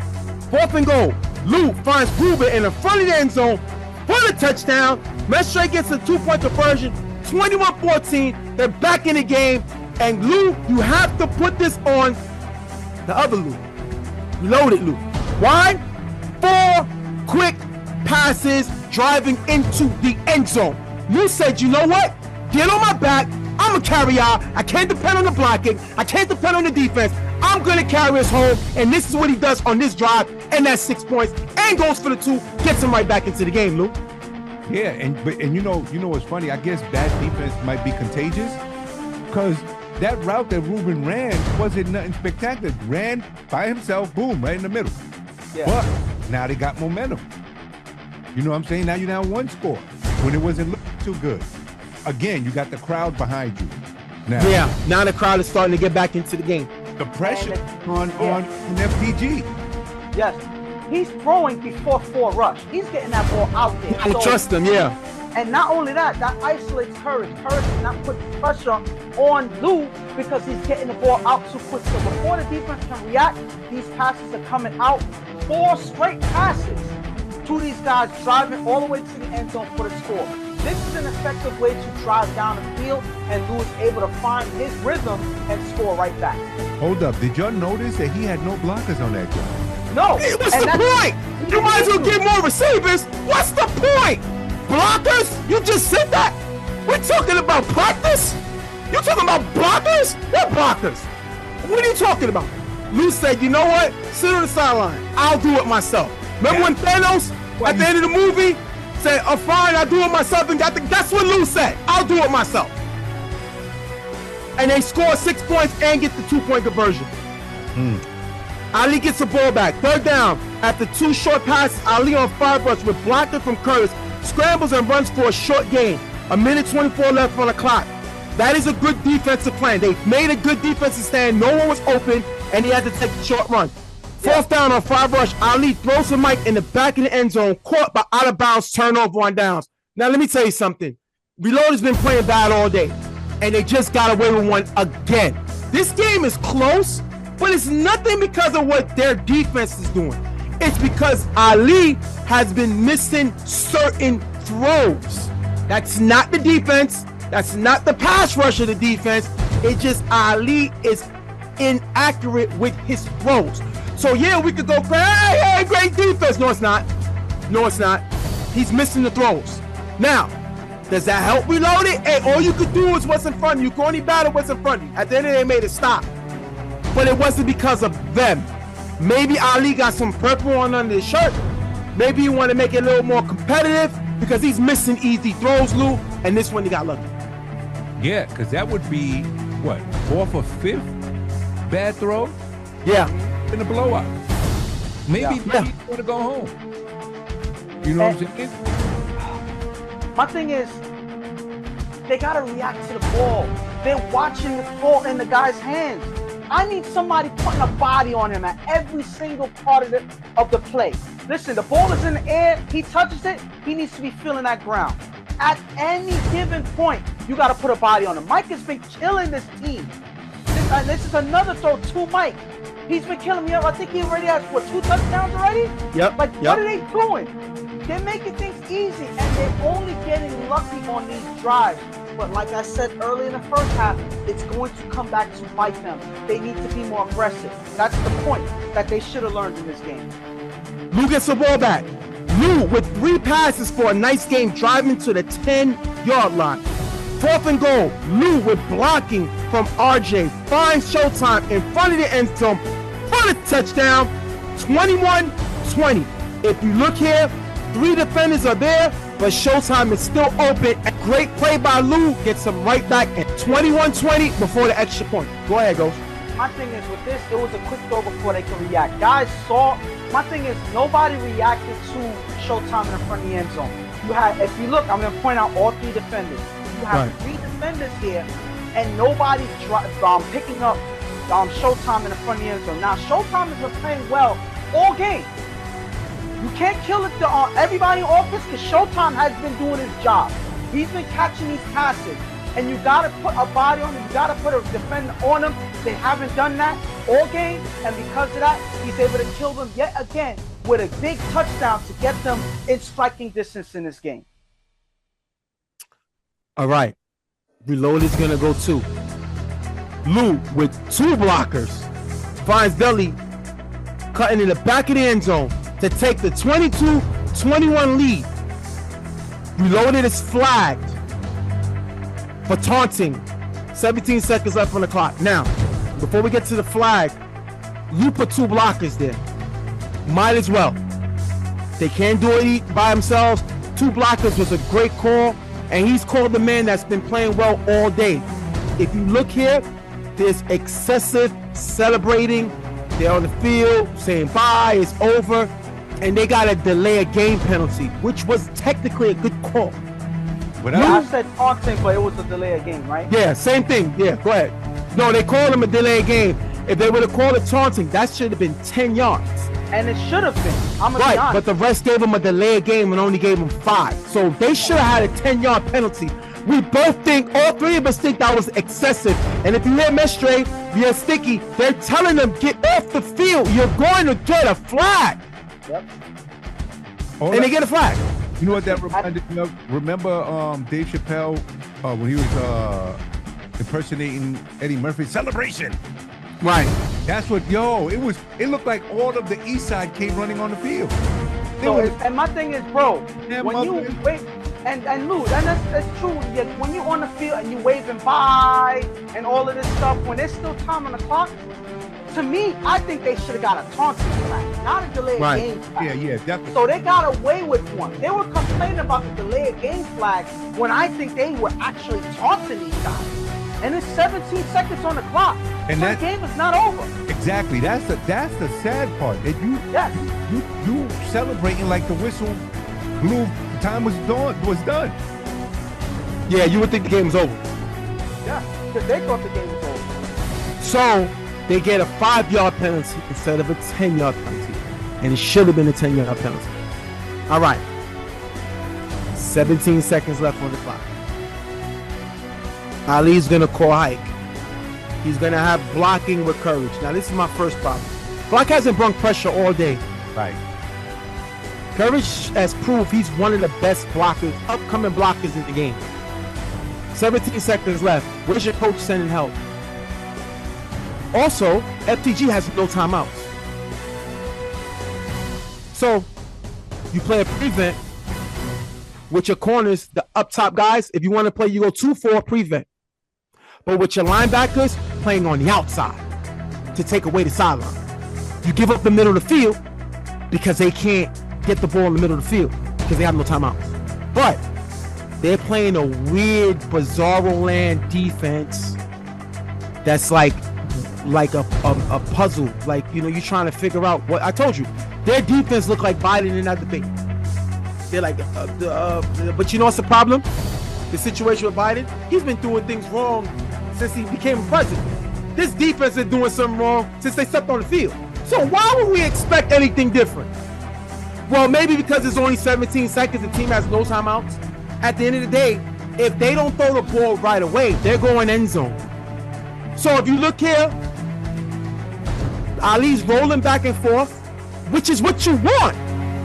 4th and goal. Lou finds Ruben in the front of the end zone for the touchdown. Mestre gets a 2-point conversion. 21-14, they're back in the game, and Lou, you have to put this on the other Lou. Loaded Lou. Why? 4 quick passes driving into the end zone. Lou said, you know what? Get on my back. I'm a carrier. I can't depend on the blocking. I can't depend on the defense. I'm going to carry us home, and this is what he does on this drive, and that's 6 points, and goes for the 2, gets him right back into the game, Lou. Yeah, and you know what's funny? I guess bad defense might be contagious because that route that Ruben ran wasn't nothing spectacular. Ran by himself, boom, right in the middle. Yeah. But now they got momentum. You know what I'm saying? Now you're down 1 score when it wasn't looking too good. Again, you got the crowd behind you. Now the crowd is starting to get back into the game. The pressure on FTG. Yes. He's throwing before 4 rush. He's getting that ball out there. I don't trust him, yeah. And not only that, that isolates Courage. Courage is not putting pressure on Lou because he's getting the ball out too quick. So before the defense can react, these passes are coming out. 4 straight passes to these guys driving all the way to the end zone for the score. This is an effective way to drive down the field, and Lou is able to find his rhythm and score right back. Hold up. Did y'all notice that he had no blockers on that drive? No. Hey, what's the point? You might as well get more receivers. What's the point? Blockers? You just said that? We're talking about practice? You talking about blockers? What blockers? What are you talking about? Lou said, you know what? Sit on the sideline. I'll do it myself. Remember when Thanos, at the end of the movie, said, oh, fine, I'll do it myself. And that's what Lou said. I'll do it myself. And they score 6 points and get the 2-point conversion. Ali gets the ball back. 3rd down. After 2 short passes, Ali on 5 rush with blocker from Curtis. Scrambles and runs for a short gain. 1:24 left on the clock. That is a good defensive plan. They made a good defensive stand. No one was open, and he had to take the short run. 4th down on 5 rush. Ali throws the mic in the back of the end zone, caught by out of bounds turnover on downs. Now, let me tell you something. Reloaded's been playing bad all day, and they just got away with one again. This game is close, but it's nothing because of what their defense is doing. It's because Ali has been missing certain throws. That's not the defense. That's not the pass rush of the defense. It's just Ali is inaccurate with his throws. So yeah, we could go, hey, great defense. No, it's not. No, it's not. He's missing the throws. Now, does that help Reloaded? Hey, all you could do is what's in front of you. You can only battle what's in front of you. At the end of the day, they made it stop. But it wasn't because of them. Maybe Ali got some purple on under his shirt. Maybe you want to make it a little more competitive because he's missing easy throws, Lou, and this one he got lucky. Yeah, because that would be, what, 4th or 5th bad throw? Yeah. In a blowout. Maybe Yeah. he's going to go home. You know what I'm saying? My thing is, they gotta react to the ball. They're watching the ball in the guy's hands. I need somebody putting a body on him at every single part of the play. Listen, the ball is in the air. He touches it. He needs to be feeling that ground. At any given point, you got to put a body on him. Mike has been killing this team. This is another throw to Mike. He's been killing me. I think he already has, 2 touchdowns already? Yep. What are they doing? They're making things easy, and they're only getting lucky on these drives. But like I said earlier in the first half, it's going to come back to bite them. They need to be more aggressive. That's the point that they should have learned in this game. Lou gets the ball back. Lou with 3 passes for a nice game, driving to the 10-yard line. 4th and goal. Lou with blocking from RJ. Finds Showtime in front of the end zone. For the touchdown. 21-20. If you look here, 3 defenders are there, but Showtime is still open. A great play by Lou gets him right back at 21-20 before the extra point. Go ahead, Ghost. My thing is with this, it was a quick throw before they could react. Guys saw. My thing is nobody reacted to Showtime in the front of the end zone. You had, if you look, I'm going to point out all 3 defenders. You have 3 defenders here, and nobody's picking up Showtime in the front of the end zone. Now Showtime has been playing well all game. You can't kill it to everybody in offense because Showtime has been doing his job. He's been catching these passes. And you got to put a body on him. You got to put a defender on him. They haven't done that all game. And because of that, he's able to kill them yet again with a big touchdown to get them in striking distance in this game. All right. Reload is going to go 2. Lou with 2 blockers finds Deli cutting in the back of the end zone to take the 22-21 lead. Reloaded is flagged for taunting. 17 seconds left on the clock. Now, before we get to the flag, Lou put 2 blockers there. Might as well. They can't do it by themselves. 2 blockers was a great call, and he's called the man that's been playing well all day. If you look here, there's excessive celebrating. They're on the field saying bye, it's over, and they got a delay a game penalty, which was technically a good call. I said taunting, but it was a delay of game, right? Yeah, same thing. Yeah, go ahead. No, they called him a delay game. If they would have called it taunting, that should have been 10 yards. And it should have been. I'm right, but the rest gave him a delay of game and only gave him 5. So they should have had a 10-yard penalty. We both think, all 3 of us think that was excessive. And if you hear Mestre, you're sticky, they're telling them, get off the field. You're going to get a flag. Yep. And they get a flag. You know what that reminded me of? Remember Dave Chappelle when he was impersonating Eddie Murphy? Celebration. Right. That's what, it looked like all of the East Side came running on the field. And my thing is, bro, Yeah, when you wait, and Lou, and that's true. When you're on the field and you waving bye and all of this stuff, when there's still time on the clock, to me, I think they should have got a taunting flag, not a delay of game flag. Yeah, definitely. So they got away with one. They were complaining about the delay of game flag when I think they were actually taunting these guys. And it's 17 seconds on the clock. And so that the game is not over. Exactly. That's the sad part. That you celebrating like the whistle blew, time was done. Yeah, you would think the game was over. Yeah, because they thought the game was over. So they get a 5-yard penalty instead of a 10-yard penalty. And it should have been a 10-yard penalty. All right. 17 seconds left on the clock. Ali's going to call hike. He's going to have blocking with courage. Now, this is my first problem. Block hasn't brought pressure all day. Right. Courage has proved he's one of the best blockers, upcoming blockers in the game. 17 seconds left. Where's your coach sending help? Also, FTG has no timeouts. So, you play a prevent with your corners, the up top guys. If you want to play, you go 2-4 prevent. But with your linebackers playing on the outside to take away the sideline. You give up the middle of the field because they can't get the ball in the middle of the field because they have no timeouts. But they're playing a weird, bizarro land defense that's like a puzzle. Like, you're trying to figure out what I told you. Their defense looked like Biden in that debate. They're like, but you know what's the problem? The situation with Biden, he's been doing things wrong since he became president. This defense is doing something wrong since they stepped on the field. So why would we expect anything different? Well, maybe because it's only 17 seconds, the team has no timeouts. At the end of the day, if they don't throw the ball right away, they're going end zone. So if you look here, Ali's rolling back and forth, which is what you want.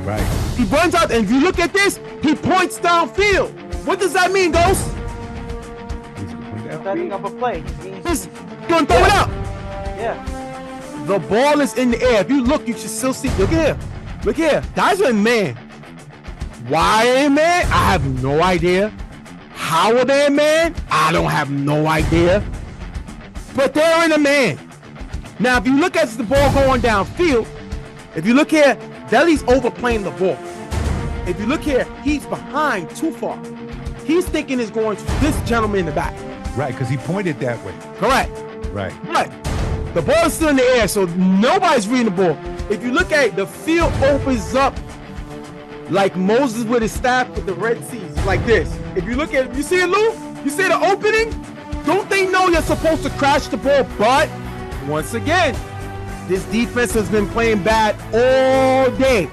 Right. He runs out, and if you look at this, he points downfield. What does that mean, Ghost? Setting up a play. He's gonna throw it out. Yeah. The ball is in the air. If you look, you should still see. Look here. Look here. Guys are in man. Why in man? I have no idea. How are they in man? I don't have no idea. But they're in a man. Now, if you look at the ball going downfield, if you look here, Deli's overplaying the ball. If you look here, he's behind too far. He's thinking it's going to this gentleman in the back. Right, because he pointed that way. Correct. Right. Right. The ball is still in the air, so nobody's reading the ball. If you look at it, the field opens up like Moses with his staff with the Red Seas, like this. If you look at it, you see it, Lou? You see the opening? Don't they know you're supposed to crash the ball? But once again, this defense has been playing bad all day.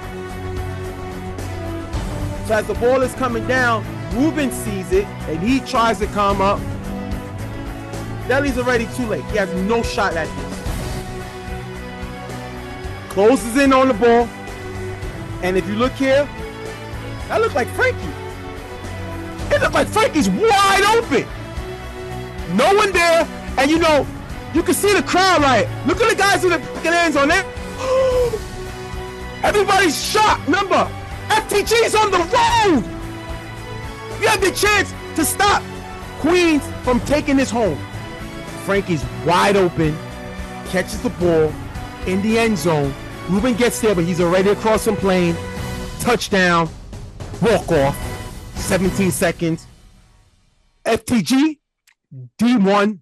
So as the ball is coming down, Ruben sees it and he tries to come up. Deli's already too late. He has no shot at this. Closes in on the ball. And if you look here, that looks like Frankie. It looks like Frankie's wide open. No one there. And you know, you can see the crowd right. Look at the guys in the end zone there. Everybody's shocked. Remember, FTG's on the road. You have the chance to stop Queens from taking this home. Frankie's wide open, catches the ball in the end zone. Ruben gets there, but he's already across some plane. Touchdown, walk off, 17 seconds. FTG, D1,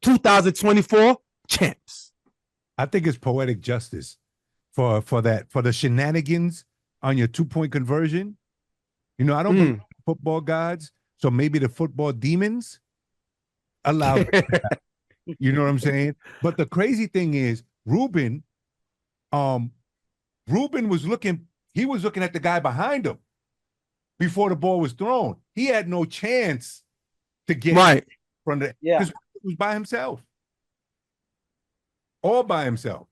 2024 champs. I think it's poetic justice for the shenanigans on your 2-point conversion. You know, I don't believe football gods, so maybe the football demons allow that. You know what I'm saying? But the crazy thing is, Ruben was looking at the guy behind him before the ball was thrown. He had no chance to get right from the Yeah. because he was by himself. All by himself.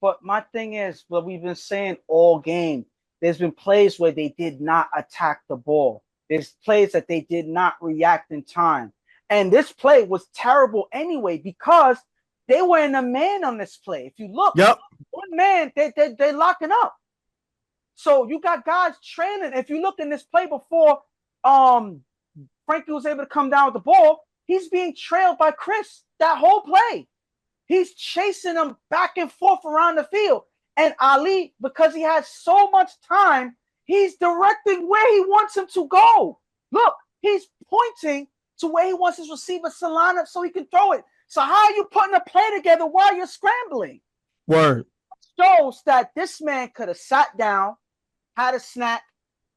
But my thing is, what we've been saying all game, there's been plays where they did not attack the ball. There's plays that they did not react in time. And this play was terrible anyway because they were in a man on this play. If you look, one man, they're locking up. So you got guys trailing. If you look in this play before Frankie was able to come down with the ball, he's being trailed by Chris that whole play. He's chasing him back and forth around the field. And Ali, because he has so much time, he's directing where he wants him to go. Look, he's pointing to where he wants his receiver to line up so he can throw it. So how are you putting a play together while you're scrambling? Word. It shows that this man could have sat down, had a snack,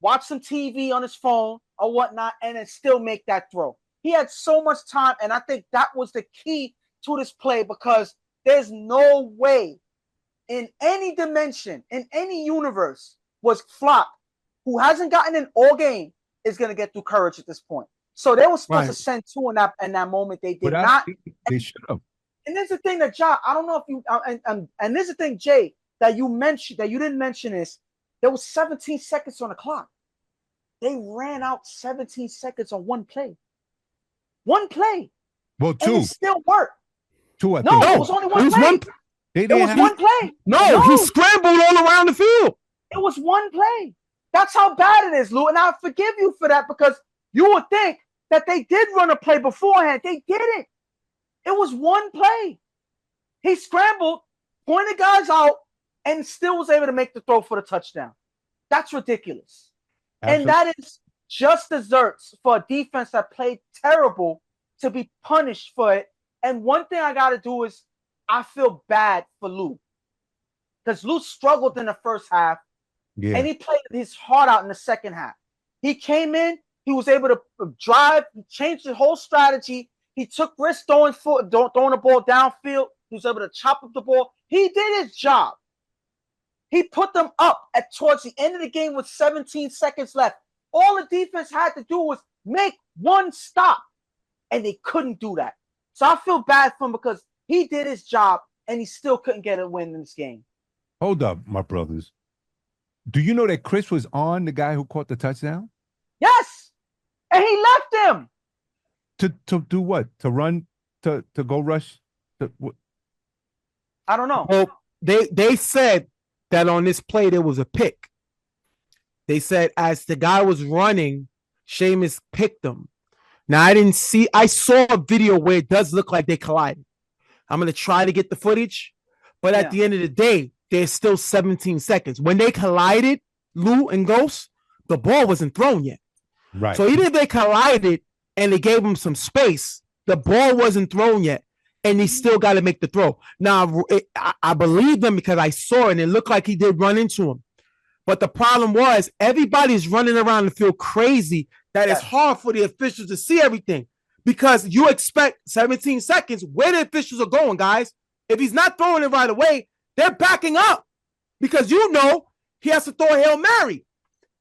watched some TV on his phone or whatnot, and then still make that throw. He had so much time, and I think that was the key to this play because there's no way in any dimension, in any universe, was Flock, who hasn't gotten in all game, is going to get through courage at this point. So they were supposed to send two in that moment. They did not. They should have. And there's the thing that Ja, I don't know if you and there's the thing, Jay, that you mentioned that you didn't mention is there was 17 seconds on the clock. They ran out 17 seconds on one play. One play. Well, two. And it still worked. Two, I No, think. it was only one play. It was one play. No, he scrambled all around the field. It was one play. That's how bad it is, Lou. And I forgive you for that because you would think that they did run a play beforehand. They didn't. It was one play. He scrambled, pointed guys out, and still was able to make the throw for the touchdown. That's ridiculous. Absolutely. And that is just desserts for a defense that played terrible to be punished for it. And one thing I got to do is I feel bad for Lou. because Lou struggled in the first half, Yeah. and he played his heart out in the second half. He came in, he was able to drive, he changed his whole strategy. He took risks throwing the ball downfield. He was able to chop up the ball. He did his job. He put them up towards the end of the game with 17 seconds left. All the defense had to do was make one stop, and they couldn't do that. So I feel bad for him because he did his job, and he still couldn't get a win in this game. Hold up, my brothers. Do you know that Chris was on the guy who caught the touchdown? Yes, and he left him. To do what? To run? To go rush? I don't know. Well, they said that on this play there was a pick. They said as the guy was running, Sheamus picked him. Now I saw a video where it does look like they collided. I'm gonna try to get the footage, but at the end of the day, there's still 17 seconds. When they collided, Lou and Ghost, the ball wasn't thrown yet. Right. So even if they collided and they gave him some space, the ball wasn't thrown yet, and he still got to make the throw. Now, I believe them because I saw it, and it looked like he did run into him. But the problem was everybody's running around the field crazy that it's hard for the officials to see everything because you expect 17 seconds where the officials are going, guys. If he's not throwing it right away, they're backing up because he has to throw a Hail Mary.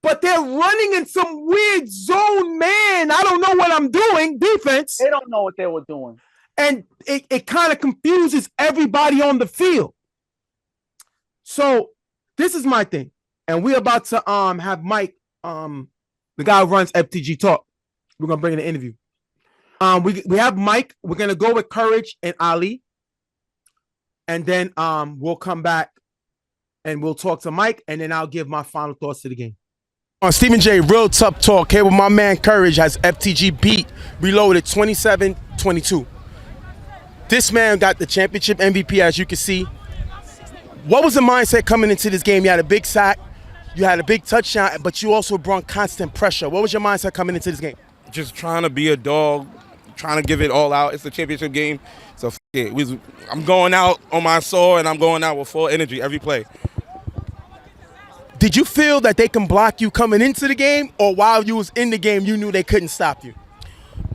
But they're running in some weird zone, man. I don't know what I'm doing. Defense. They don't know what they were doing. And it kind of confuses everybody on the field. So this is my thing. And we're about to have Mike, the guy who runs FTG Talk. We're going to bring in an interview. We have Mike. We're going to go with Courage and Ali. And then we'll come back and we'll talk to Mike. And then I'll give my final thoughts to the game. Stephen J, Real Tough Talk here with my man Courage has FTG beat Reloaded 27-22. This man got the championship MVP, as you can see. What was the mindset coming into this game? You had a big sack, you had a big touchdown, but you also brought constant pressure. What was your mindset coming into this game? Just trying to be a dog, trying to give it all out. It's the championship game, so I'm going out on my soul, and I'm going out with full energy every play. Did you feel that they can block you coming into the game, or while you was in the game, you knew they couldn't stop you?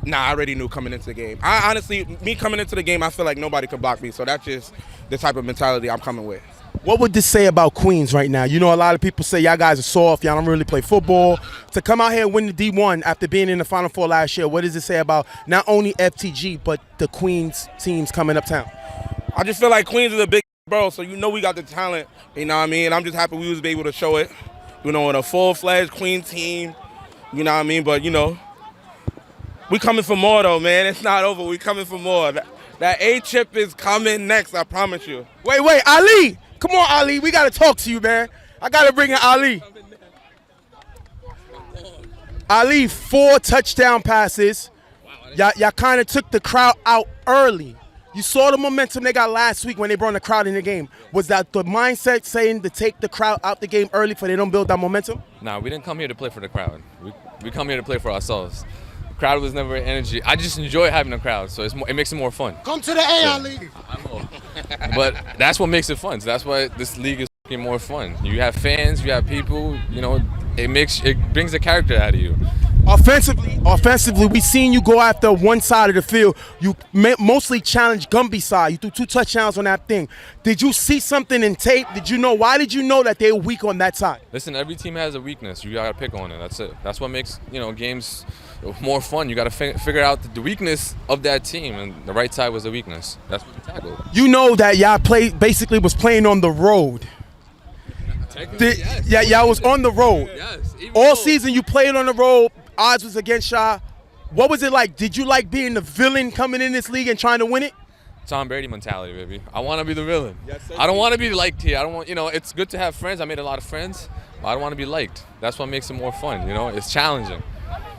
Nah, I already knew coming into the game. I honestly, me coming into the game, I feel like nobody could block me, so that's just the type of mentality I'm coming with. What would this say about Queens right now? You know, a lot of people say y'all guys are soft, y'all don't really play football. To come out here and win the D1 after being in the Final Four last year, what does it say about not only FTG, but the Queens teams coming uptown? I just feel like Queens is a big bro, so we got the talent, you know what I mean? I'm just happy we was able to show it, with a full-fledged Queens team, you know what I mean? But, we coming for more, though, man. It's not over. We coming for more. That A chip is coming next, I promise you. Wait, Ali! Come on, Ali. We got to talk to you, man. I got to bring in Ali. Ali, 4 touchdown passes. Y'all kind of took the crowd out early. You saw the momentum they got last week when they brought the crowd in the game. Was that the mindset saying to take the crowd out the game early so they don't build that momentum? Nah, we didn't come here to play for the crowd. We come here to play for ourselves. The crowd was never energy. I just enjoy having a crowd, so it makes it more fun. Come to the A League. I know. But that's what makes it fun. So that's why this league is more fun. You have fans, you have people, it brings the character out of you. Offensively, we seen you go after one side of the field. You mostly challenged Gumby's side. You threw 2 touchdowns on that thing. Did you see something in tape? Why did you know that they were weak on that side? Listen, every team has a weakness. You gotta pick on it. That's it. That's what makes games more fun. You gotta figure out the weakness of that team, and the right side was the weakness. That's what we tackled. You know that y'all basically was playing on the road. Yes. Yeah, y'all was on the road. Yes. All season you played on the road. Odds was against y'all. What was it like? Did you like being the villain coming in this league and trying to win it? Tom Brady mentality, baby. I want to be the villain. Yes, I don't want to be liked here. I don't want, it's good to have friends. I made a lot of friends, but I don't want to be liked. That's what makes it more fun, It's challenging.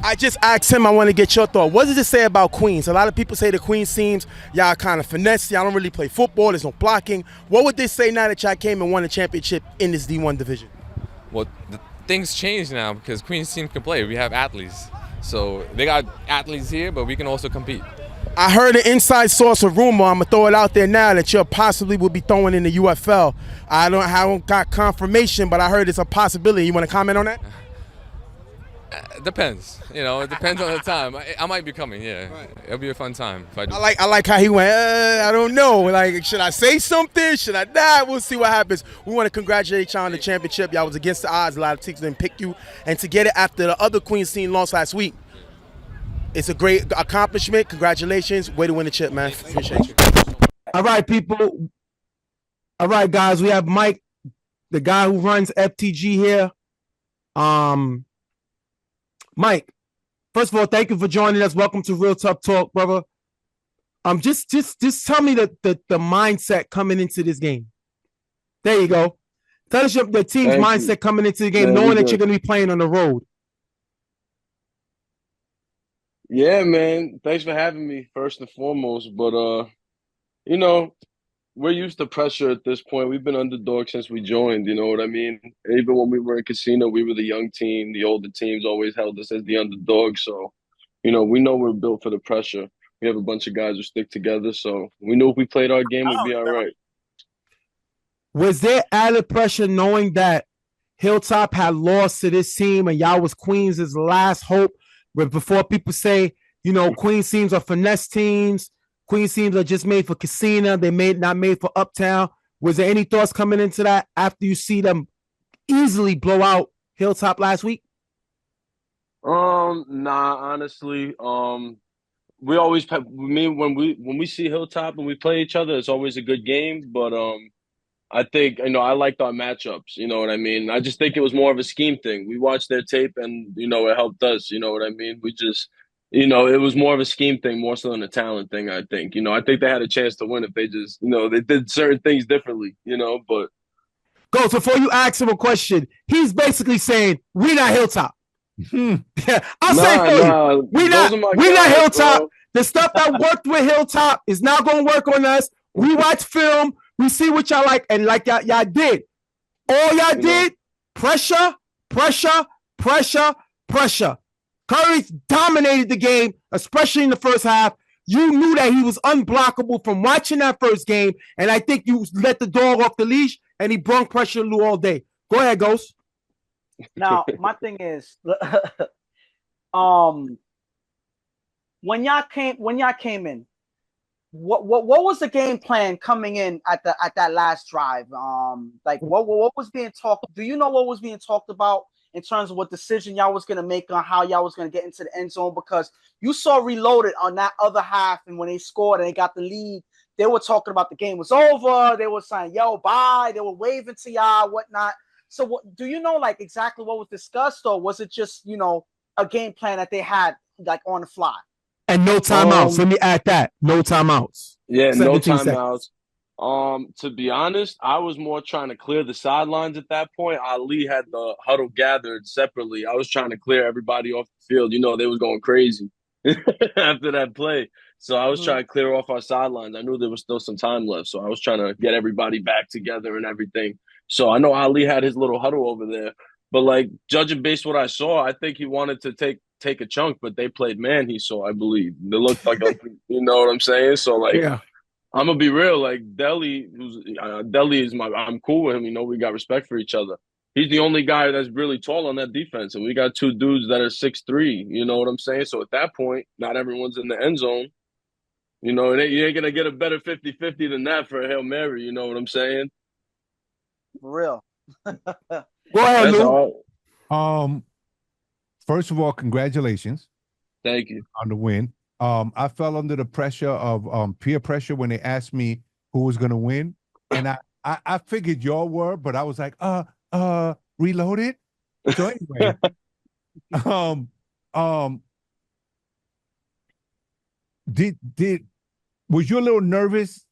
I just asked him, I want to get your thought. What does it say about Queens? A lot of people say the Queens teams, y'all kind of finesse, y'all don't really play football, there's no blocking. What would they say now that y'all came and won a championship in this D1 division? Well, things change now because Queens team can play. We have athletes. So they got athletes here, but we can also compete. I heard an inside source of rumor. I'm gonna throw it out there now that you possibly will be throwing in the UFL. I haven't got confirmation, but I heard it's a possibility. You want to comment on that? It depends. You know, it depends on the time. I might be coming. Yeah, it'll be a fun time if I do. I like how he went. I don't know. Like, should I say something? Should I not? We'll see what happens. We want to congratulate y'all on the championship. Y'all was against the odds. A lot of teams didn't pick you, and to get it after the other Queens team lost last week, it's a great accomplishment. Congratulations. Way to win the chip, man. Appreciate you. All right, people. All right, guys. We have Mike, the guy who runs FTG here. Mike, first of all, thank you for joining us. Welcome to Real Tough Talk, brother. Just tell me the mindset coming into this game. There you go. Tell us the team's mindset coming into the game, knowing that you're going to be playing on the road. Yeah, man. Thanks for having me, first and foremost. But you know, we're used to pressure at this point. We've been underdogs since we joined, you know what I mean? Even when we were in Casino, we were the young team. The older teams always held us as the underdog. So, you know we're built for the pressure. We have a bunch of guys who stick together. So we knew if we played our game, we'd be all right. Was there added pressure knowing that Hilltop had lost to this team and y'all was Queens' last hope? But before people say, you know, Queens teams are finesse teams, Queens teams are just made for Casino, not made for Uptown. Was there any thoughts coming into that after you see them easily blow out Hilltop last week? Nah, honestly. We always when we see Hilltop and we play each other, it's always a good game. But I think, I liked our matchups, you know what I mean? I just think it was more of a scheme thing. We watched their tape and, it helped us, you know what I mean? We just, it was more of a scheme thing more so than a talent thing, I think. I think they had a chance to win if they just, they did certain things differently, but. Ghost, before you ask him a question, he's basically saying, we're not Hilltop. Yeah, I'll say for you. We're not Hilltop. Bro. The stuff that worked with Hilltop is not going to work on us. We watch film. We see what y'all like, and like y'all did. All y'all did, pressure. Curry dominated the game, especially in the first half. You knew that he was unblockable from watching that first game, and I think you let the dog off the leash, and he brung pressure to Lou all day. Go ahead, Ghost. Now, my thing is, when y'all came in, what was the game plan coming in at that last drive? Like what was being talked? Do you know what was being talked about in terms of what decision y'all was gonna make on how y'all was gonna get into the end zone? Because you saw Reloaded on that other half, and when they scored and they got the lead, they were talking about the game was over. They were saying, "Yo, bye." They were waving to y'all, whatnot. So, what do you know, like exactly what was discussed, or was it just a game plan that they had like on the fly? And no timeouts. Let me add that. No timeouts. Yeah, no timeouts. To be honest, I was more trying to clear the sidelines at that point. Ali had the huddle gathered separately. I was trying to clear everybody off the field. They was going crazy after that play. So I was trying to clear off our sidelines. I knew there was still some time left. So I was trying to get everybody back together and everything. So I know Ali had his little huddle over there. But, like, judging based what I saw, I think he wanted to take a chunk, but they played man he saw, I believe. They looked like, you know what I'm saying? So, like, yeah. I'm going to be real. Like, Deli is I'm cool with him. We got respect for each other. He's the only guy that's really tall on that defense, and we got two dudes that are 6'3", you know what I'm saying? So, at that point, not everyone's in the end zone. You ain't going to get a better 50-50 than that for a Hail Mary, you know what I'm saying? For real. Go ahead, Lou. First of all, congratulations. Thank you. On the win. I fell under the pressure of peer pressure when they asked me who was gonna win. And I figured y'all were, but I was like, Reloaded. So anyway, was you a little nervous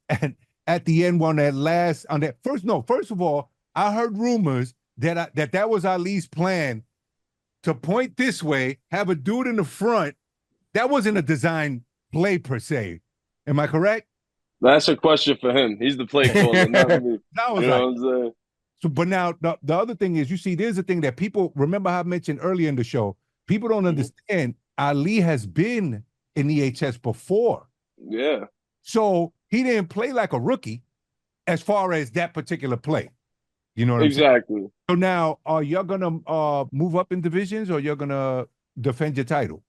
at the end first of all, I heard rumors that was Ali's plan to point this way, have a dude in the front. That wasn't a design play per se. Am I correct? That's a question for him. He's the play caller, not me. That was what I'm saying. So, but now the other thing is, you see, there's a thing that people remember I mentioned earlier in the show. People don't understand. Ali has been in EHS before. Yeah. So he didn't play like a rookie as far as that particular play. You know what I'm saying? Exactly. So now, are you gonna move up in divisions, or you're gonna defend your title?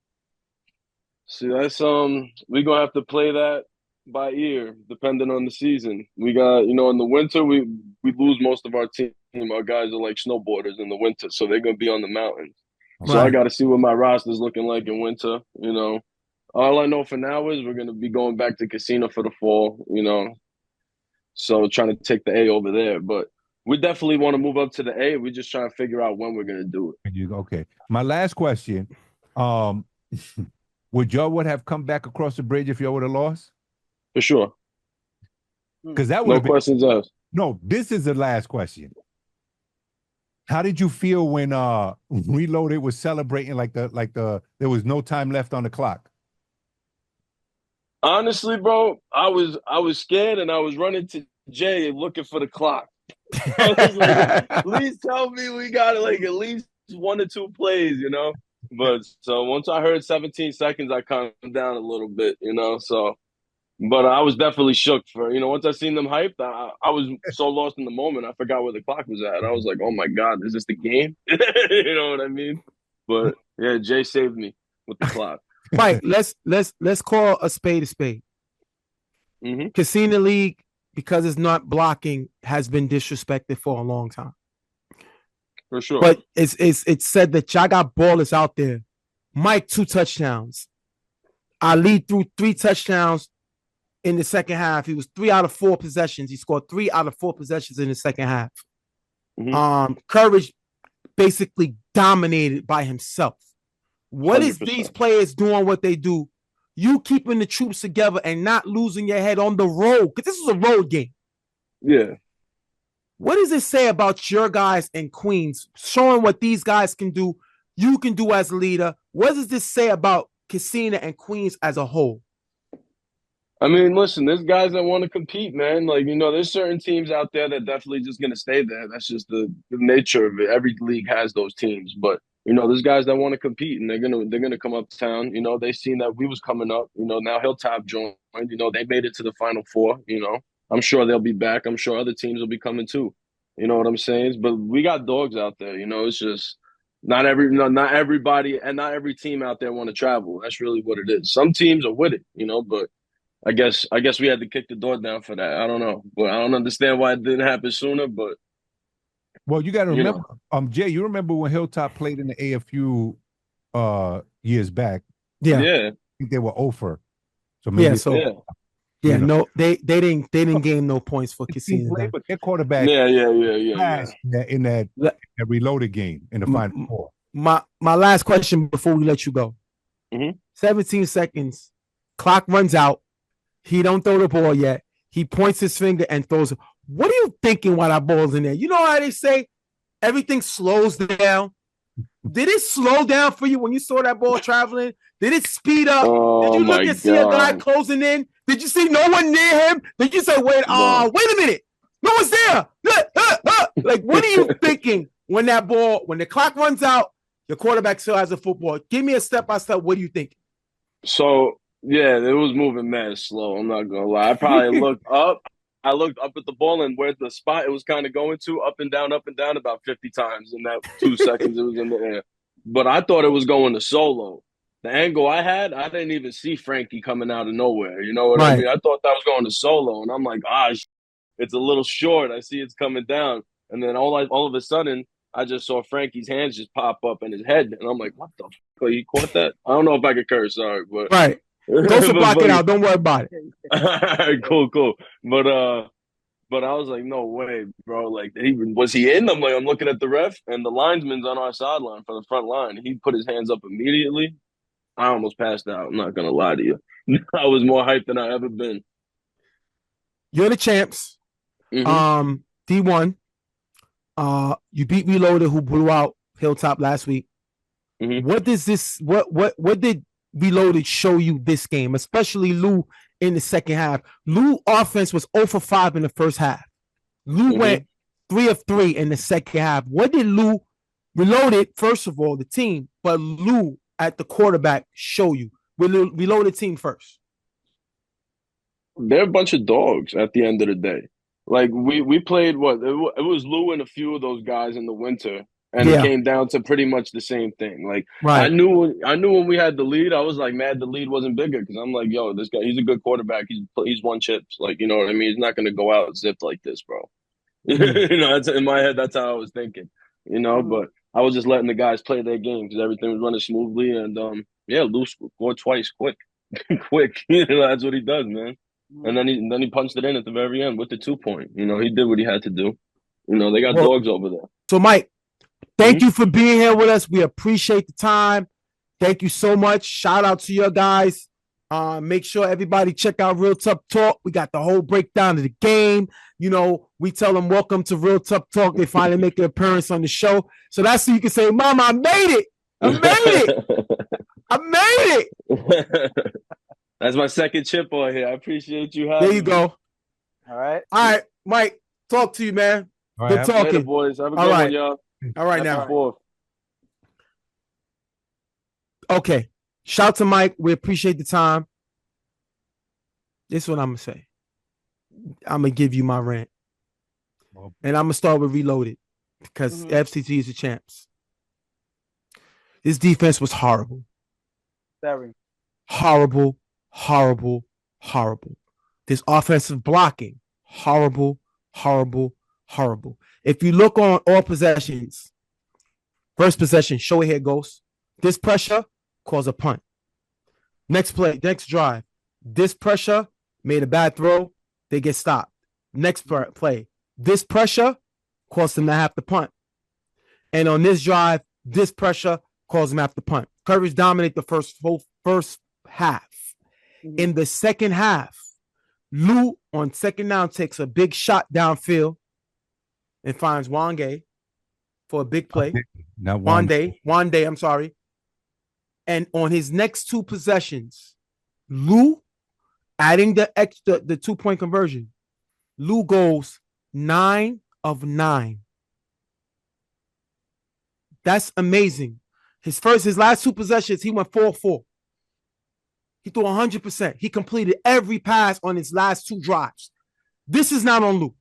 See, that's we're gonna have to play that by ear, depending on the season. We got, in the winter we lose most of our team. Our guys are like snowboarders in the winter, so they're gonna be on the mountains. So I got to see what my roster's looking like in winter. All I know for now is we're gonna be going back to casino for the fall. So trying to take the A over there, but we definitely want to move up to the A. We're just trying to figure out when we're gonna do it. Okay. My last question: would y'all have come back across the bridge if y'all would have lost? For sure. Because that would No questions asked. No, this is the last question. How did you feel when Reloaded was celebrating like there was no time left on the clock? Honestly, bro, I was scared and I was running to Jay looking for the clock. I was like, please tell me we got like at least 1 or 2 plays, But so once I heard 17 seconds, I calmed down a little bit, So, but I was definitely shook for once I seen them hyped, I was so lost in the moment, I forgot where the clock was at. I was like, oh my God, is this the game? You know what I mean? But yeah, Jay saved me with the clock. Mike, let's call a spade a spade. Mm-hmm. Casino League, because it's not blocking, has been disrespected for a long time. For sure. But it's said that y'all got ballers out there. Mike, 2 touchdowns. Ali threw 3 touchdowns in the second half. He was 3 out of 4 possessions. He scored 3 out of 4 possessions in the second half. Mm-hmm. Courage basically dominated by himself. What 100%. Is these players doing what they do? You keeping the troops together and not losing your head on the road, because this is a road game. Yeah. What does it say about your guys in Queens, showing what these guys can do, you can do as a leader? What does this say about Casino and Queens as a whole? I mean, listen, there's guys that want to compete, man. Like, there's certain teams out there that definitely just going to stay there. That's just the nature of it. Every league has those teams. But, there's guys that want to compete, and they're gonna come uptown. They seen that we was coming up. Now Hilltop joined. They made it to the Final Four. I'm sure they'll be back. I'm sure other teams will be coming too. You know what I'm saying? But we got dogs out there. It's just not everybody and not every team out there want to travel. That's really what it is. Some teams are with it, but I guess we had to kick the door down for that. I don't know, but I don't understand why it didn't happen sooner. But well, you got to remember, Jay, you remember when Hilltop played in the AFU years back? Yeah. I think they were over. So maybe no, they didn't gain no points for Casino. But their quarterback, in that reloaded game in the Final Four. My last question before we let you go. 17 seconds, clock runs out. He don't throw the ball yet. He points his finger and throws it. What are you thinking while that ball's in there? You know how they say everything slows down? Did it slow down for you when you saw that ball traveling? Did it speed up? Did you look and see a guy closing in? Did you see no one near him? Did you say, wait a minute, no one's there? Like, what are you thinking when the clock runs out, your quarterback still has a football? Give me a step-by-step. What do you think? So, yeah, it was moving mad slow. I'm not going to lie. I probably looked up. I looked up at the ball and where the spot it was kind of going to, up and down about 50 times in that 2 seconds it was in the air. But I thought it was going to solo. The angle I had, I didn't even see Frankie coming out of nowhere. You know what I mean? I thought that was going to solo. And I'm like, it's a little short. I see it's coming down. And then all of a sudden, I just saw Frankie's hands just pop up in his head. And I'm like, what the fuck? He caught that? I don't know if I could curse. Sorry. But right. Go to block it out. Don't worry about it. Cool. But I was like, no way, bro. Like, was he in? I'm looking at the ref, and the linesman's on our sideline for the front line. He put his hands up immediately. I almost passed out. I'm not gonna lie to you. I was more hyped than I ever been. You're the champs. D1. You beat Reloaded, who blew out Hilltop last week. What does this? What did Reloaded show you this game, especially Lou in the second half? Lou offense was 0 for 5 in the first half. Lou went 3 of 3 in the second half. What did Lou Reloaded, first of all, the team, but Lou at the quarterback show you? Reloaded team first. they're a bunch of dogs at the end of the day. Like we played it was Lou and a few of those guys in the winter, and it Yeah, came down to pretty much the same thing. Like right. I knew when we had the lead, I was like mad the lead wasn't bigger because I'm like, yo, this guy, he's a good quarterback. He's won chips. Like, you know what I mean? He's not gonna go out zipped like this, bro. Mhm. You know, that's in my head. That's how I was thinking. You know, Mhm. but I was just letting the guys play their game because everything was running smoothly, and yeah, Lou scored twice, quick, quick. You know, that's what he does, man. And Mhm. then he punched it in at the very end with the 2 point. You know, he did what he had to do. You know, they got Well, dogs over there. so Mike, thank Mhm. you for being here with us. We appreciate the time. Thank you so much. Shout out to your guys. Make sure everybody check out Real Tough Talk. We got the whole breakdown of the game. You know, we tell them welcome to Real Tough Talk. They finally make an appearance on the show. So that's so you can say, Mama, I made it. I made it. I made it. That's my second chip on here. I appreciate you There having you me. go. All right. All right, Mike, talk to you, man. All Good right, talking. Later, boys. Have a All good right. one, y'all. All right, Happy now. Fourth. Okay. Shout to Mike. We appreciate the time. This is what I'm going to say. I'm going to give you my rant. And I'm going to start with Reloaded because FTG is the champs. This defense was horrible. Very. Horrible, horrible, horrible. This offensive blocking, horrible, horrible, horrible. If you look on all possessions, first possession, show it here, Ghost. This pressure caused a punt. Next play, next drive. This pressure made a bad throw. They get stopped. Next play. This pressure caused them to have to punt. And on this drive, this pressure caused them to have to punt. Coverage dominate the first half. In the second half, Lou on second down takes a big shot downfield and finds Wangay for a big play. Not Wande, I'm sorry. And on his next two possessions, Lou, adding the 2-point conversion, Lou goes 9 of 9. That's amazing. His last two possessions, he went 4-4. He threw 100%. He completed every pass on his last two drives. This is not on Lou.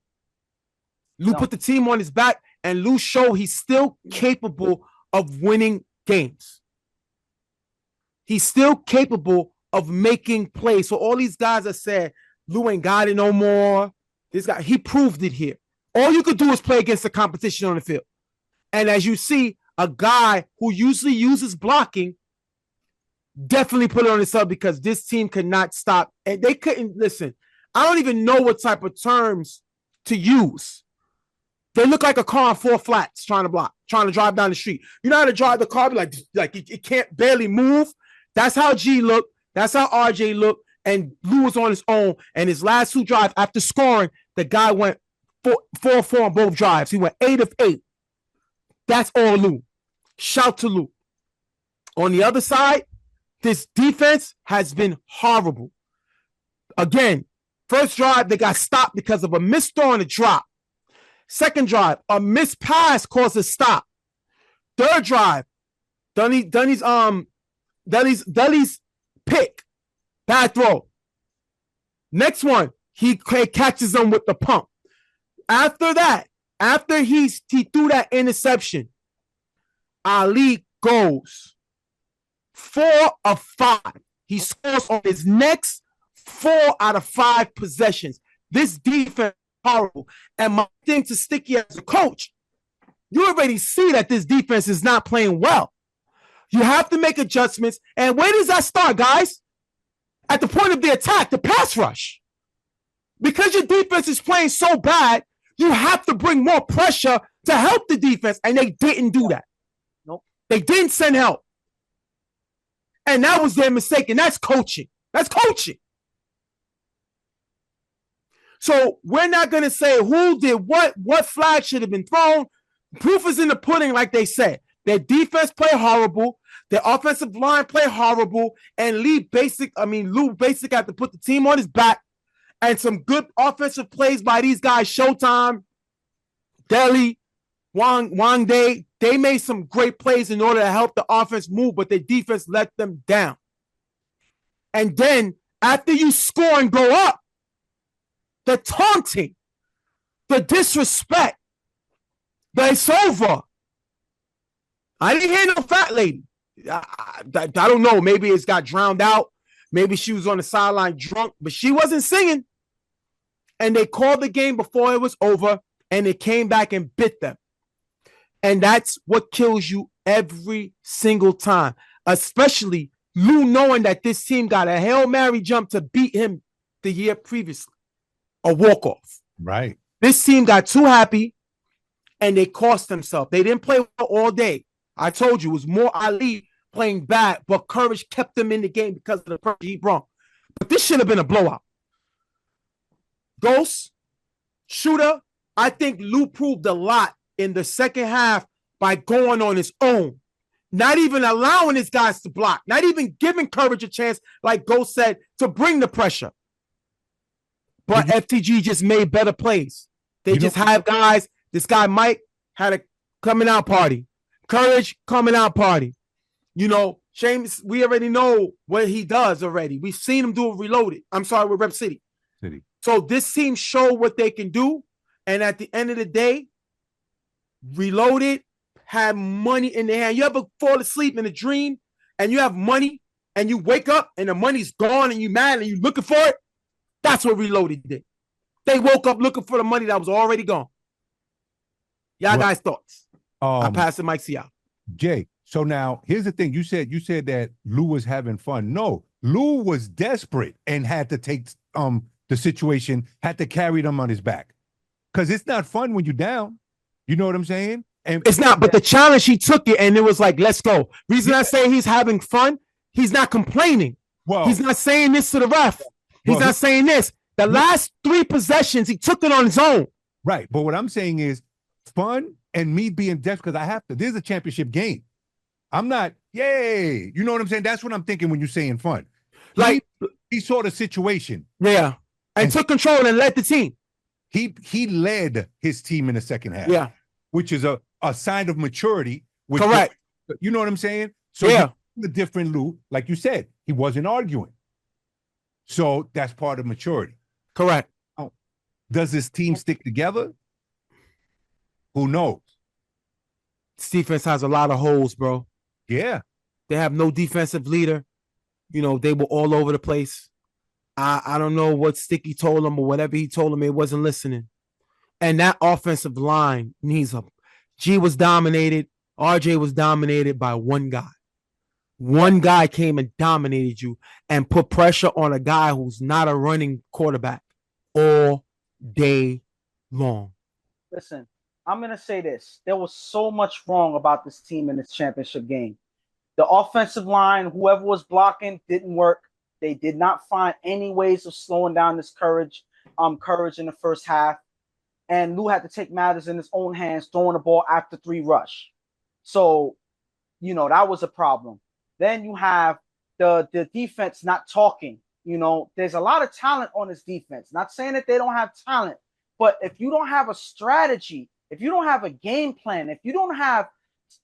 Lou put the team on his back, and Lou showed he's still capable of winning games. He's still capable of making plays. So all these guys that said Lou ain't got it no more, this guy, he proved it here. All you could do is play against the competition on the field. And as you see, a guy who usually uses blocking definitely put it on himself because this team could not stop. And they couldn't, listen, I don't even know what type of terms to use. They look like a car on 4 flats trying to block, trying to drive down the street. You know how to drive the car, like it can't barely move? That's how G looked. That's how RJ looked. And Lou was on his own. And his last two drives, after scoring, the guy went 4-4 on both drives. He went 8 of 8. That's all Lou. Shout to Lou. On the other side, this defense has been horrible. Again, first drive, they got stopped because of a missed throw and a drop. Second drive, a missed pass caused a stop. Third drive, Dunny's pick, bad throw. Next one, he catches them with the pump. After that, after he threw that interception, Ali goes 4 of 5. He scores on his next 4 out of 5 possessions. This defense is horrible. And my thing to Sticky as a coach, you already see that this defense is not playing well. You have to make adjustments. And where does that start, guys? At the point of the attack, the pass rush. Because your defense is playing so bad, you have to bring more pressure to help the defense. And they didn't do that. Nope. They didn't send help. And that was their mistake. And that's coaching. That's coaching. So we're not going to say who did what flag should have been thrown. Proof is in the pudding, like they said. Their defense played horrible. Their offensive line played horrible. And Lou Basic had to put the team on his back. And some good offensive plays by these guys, Showtime, Deli, Wang Day. They made some great plays in order to help the offense move, but their defense let them down. And then after you score and go up, the taunting, the disrespect, the it's over. I didn't hear no fat lady. I don't know. Maybe it's got drowned out. Maybe she was on the sideline drunk, but she wasn't singing. And they called the game before it was over, and it came back and bit them. And that's what kills you every single time, especially Lou knowing that this team got a Hail Mary jump to beat him the year previously, a walk-off. Right. This team got too happy, and they cost themselves. They didn't play well all day. I told you, it was more Ali playing bad, but Courage kept them in the game because of the pressure he brought. But this should have been a blowout. Ghost, Shooter, I think Lou proved a lot in the second half by going on his own. Not even allowing his guys to block. Not even giving Courage a chance, like Ghost said, to bring the pressure. But FTG just made better plays. They just have guys. This guy, Mike, had a coming out party. Courage, coming out party. You know, James, we already know what he does already. We've seen him do it reloaded. I'm sorry, with Rep City. So this team showed what they can do. And at the end of the day, Reloaded had money in their hand. You ever fall asleep in a dream and you have money and you wake up and the money's gone and you mad and you looking for it? That's what Reloaded did. They woke up looking for the money that was already gone. Y'all guys' thoughts? I pass the mic to y'all. Jay, so now here's the thing. You said that Lou was having fun. No, Lou was desperate and had to take the situation, had to carry them on his back. Because it's not fun when you're down. You know what I'm saying? And it's not, but the challenge, he took it and it was like, let's go. Reason I say he's having fun, he's not complaining. Well, he's not saying this to the ref. He's not saying this. The last 3 possessions, he took it on his own. Right. But what I'm saying is fun and me being desperate because I have to. This is a championship game. I'm not, yay. You know what I'm saying? That's what I'm thinking when you're saying fun. Like, he saw the situation. Yeah. And took control and led the team. He led his team in the second half. Yeah. Which is a sign of maturity. Correct. You know what I'm saying? So yeah. The different Lou, like you said, he wasn't arguing. So that's part of maturity. Correct. Does this team stick together? Who knows? This defense has a lot of holes, bro. Yeah. They have no defensive leader. You know, they were all over the place. I don't know what Sticky told him or whatever he told him. It wasn't listening. And that offensive line needs a G was dominated. RJ was dominated by one guy. One guy came and dominated you and put pressure on a guy who's not a running quarterback all day long. Listen, I'm going to say this. There was so much wrong about this team in this championship game. The offensive line, whoever was blocking, didn't work. They did not find any ways of slowing down this Courage in the first half. And Lou had to take matters in his own hands, throwing the ball after 3 rush. So, you know, that was a problem. Then you have the defense not talking. You know, there's a lot of talent on this defense. Not saying that they don't have talent, but if you don't have a strategy, if you don't have a game plan, if you don't have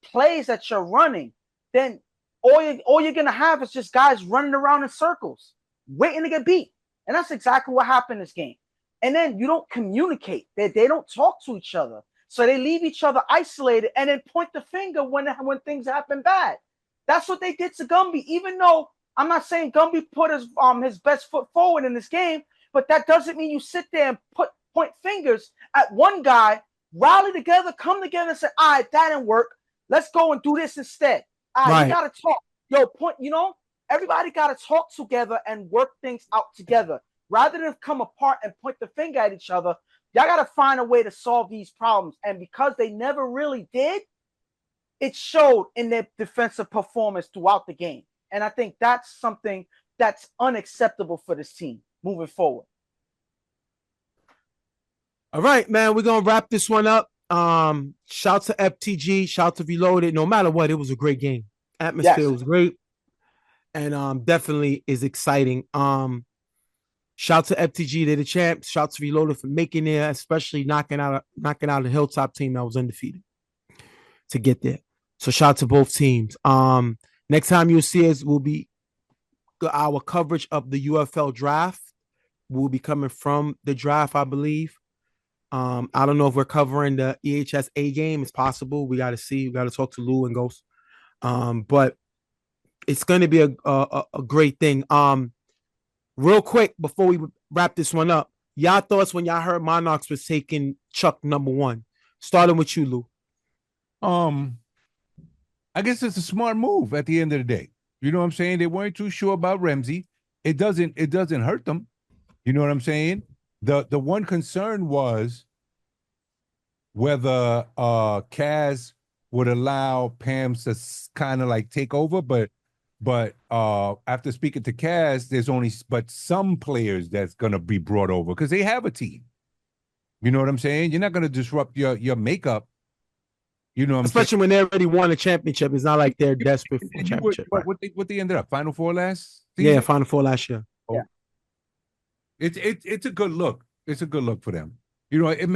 plays that you're running, then all you're going to have is just guys running around in circles, waiting to get beat. And that's exactly what happened this game. And then you don't communicate. They don't talk to each other. So they leave each other isolated and then point the finger when things happen bad. That's what they did to Gumby, even though I'm not saying Gumby put his best foot forward in this game, but that doesn't mean you sit there and point fingers at one guy, rally together, come together and say, all right, that didn't work. Let's go and do this instead. All right, you got to talk. Everybody got to talk together and work things out together. Rather than come apart and point the finger at each other, y'all got to find a way to solve these problems. And because they never really did, it showed in their defensive performance throughout the game. And I think that's something that's unacceptable for this team moving forward. All right, man, we're going to wrap this one up. Shout to FTG, shout to Reloaded. No matter what, it was a great game. Atmosphere was great. And definitely is exciting. Shout to FTG, they're the champs. Shout to Reloaded for making it, especially knocking out a Hilltop team that was undefeated to get there. So shout to both teams. Next time you'll see us will be our coverage of the UFL draft will be coming from the draft, I believe. I don't know if we're covering the EHS A game. It's possible. We got to see. We got to talk to Lou and Ghost. But it's going to be a great thing. Real quick before we wrap this one up, y'all thoughts when y'all heard Monarchs was taking Chuck #1? Starting with you, Lou. I guess it's a smart move at the end of the day. You know what I'm saying? They weren't too sure about Ramsey. It doesn't hurt them. You know what I'm saying? The one concern was whether Kaz would allow Pam to kind of like take over, but after speaking to Kaz, there's only but some players that's gonna be brought over because they have a team. You know what I'm saying? You're not gonna disrupt your makeup. You know what I'm saying? Especially when they already won a championship. It's not like they're desperate for a championship. What they ended up? Final Four last season? Yeah, Final Four last year. Oh. Yeah. It's a good look. It's a good look for them. You know, it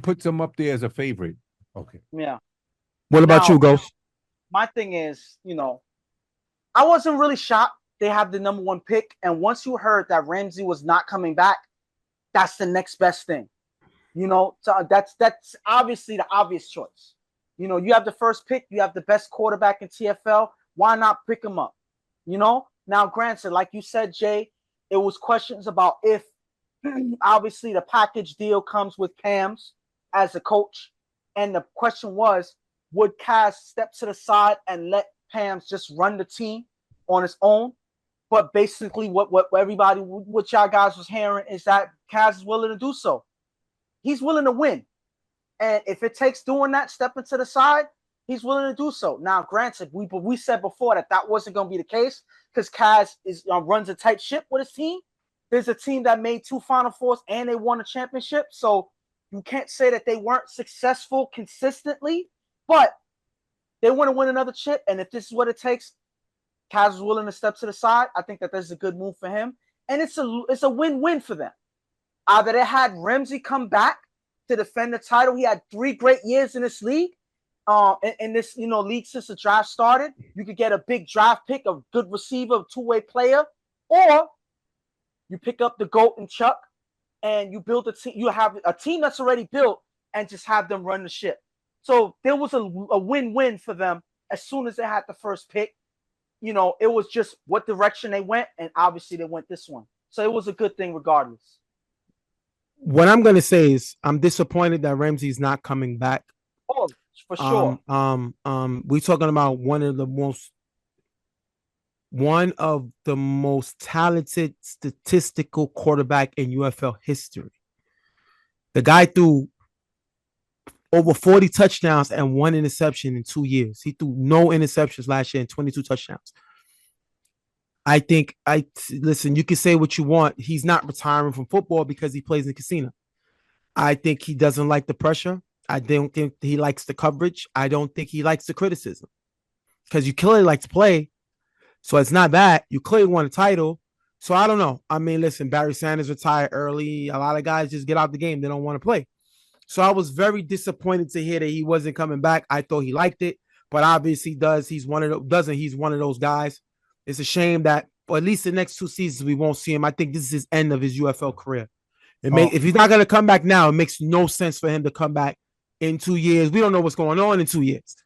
puts them up there as a favorite. Okay. Yeah. What about you, Ghost? My thing is, I wasn't really shocked they have the #1 pick. And once you heard that Ramsey was not coming back, that's the next best thing. So that's obviously the obvious choice. You have the first pick, you have the best quarterback in TFL. Why not pick him up? Now, granted, like you said, Jay, it was questions about if obviously the package deal comes with Pam's as a coach. And the question was, would Kaz step to the side and let Pam's just run the team on his own? But basically what y'all guys was hearing is that Kaz is willing to do so. He's willing to win. And if it takes doing that, stepping to the side, he's willing to do so. Now, granted, we said before that wasn't going to be the case because Kaz runs a tight ship with his team. There's a team that made 2 Final Fours and they won a championship. So you can't say that they weren't successful consistently, but they want to win another chip. And if this is what it takes, Kaz is willing to step to the side. I think that that's a good move for him. And it's a win-win for them. Either they had Ramsey come back to defend the title. He had 3 great years in this league. In this league since the draft started. You could get a big draft pick, a good receiver, a 2-way player, or you pick up the GOAT and Chuck and you build a team. You have a team that's already built and just have them run the ship. So there was a win-win for them as soon as they had the first pick. It was just what direction they went, and obviously they went this one. So it was a good thing regardless. What I'm going to say is I'm disappointed that Ramsey's not coming back. Oh, for sure. We're talking about one of the most talented statistical quarterback in UFL history. The guy threw over 40 touchdowns and 1 interception in 2 years. He threw no interceptions last year and 22 touchdowns. Listen, you can say what you want. He's not retiring from football because he plays in the casino. I think he doesn't like the pressure. I don't think he likes the coverage. I don't think he likes the criticism because you clearly like to play. So it's not that. You clearly won a title. So I don't know. I mean, listen, Barry Sanders retired early. A lot of guys just get out the game. They don't want to play. So I was very disappointed to hear that he wasn't coming back. I thought he liked it, but obviously he's one of those guys. It's a shame that for at least the next 2 seasons we won't see him. I think this is his end of his UFL career. If he's not going to come back now, it makes no sense for him to come back in 2 years. We don't know what's going on in 2 years.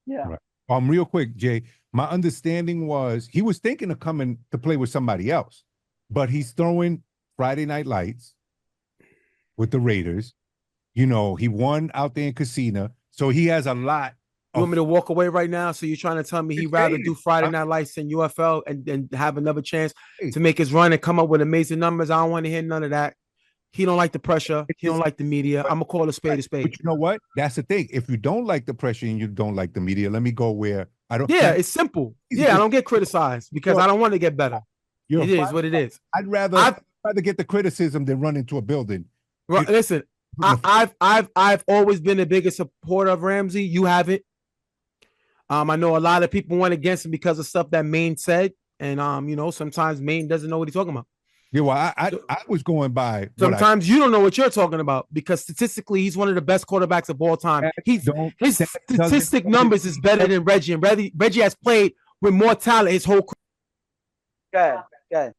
Yeah. Right. Real quick, Jay, my understanding was he was thinking of coming to play with somebody else, but he's throwing Friday Night Lights with the Raiders. He won out there in Casino, so he has a lot. You want me to walk away right now? So you're trying to tell me he'd rather do Friday Night Lights in UFL and have another chance to make his run and come up with amazing numbers? I don't want to hear none of that. He don't like the pressure. He don't like the media. I'm going to call a spade a spade. But you know what? That's the thing. If you don't like the pressure and you don't like the media, let me go where I don't. Yeah, it's simple. Yeah, I don't get criticized because I don't want to get better. It is what it is. I'd rather get the criticism than run into a building. Right, listen, I've always been the biggest supporter of Ramsey. You haven't. I know a lot of people went against him because of stuff that Maine said, and sometimes Maine doesn't know what he's talking about. Yeah, well, I was going by. Sometimes you don't know what you're talking about because statistically, he's one of the best quarterbacks of all time. His statistic numbers is better than Reggie, and Reggie has played with more talent his whole career. Good.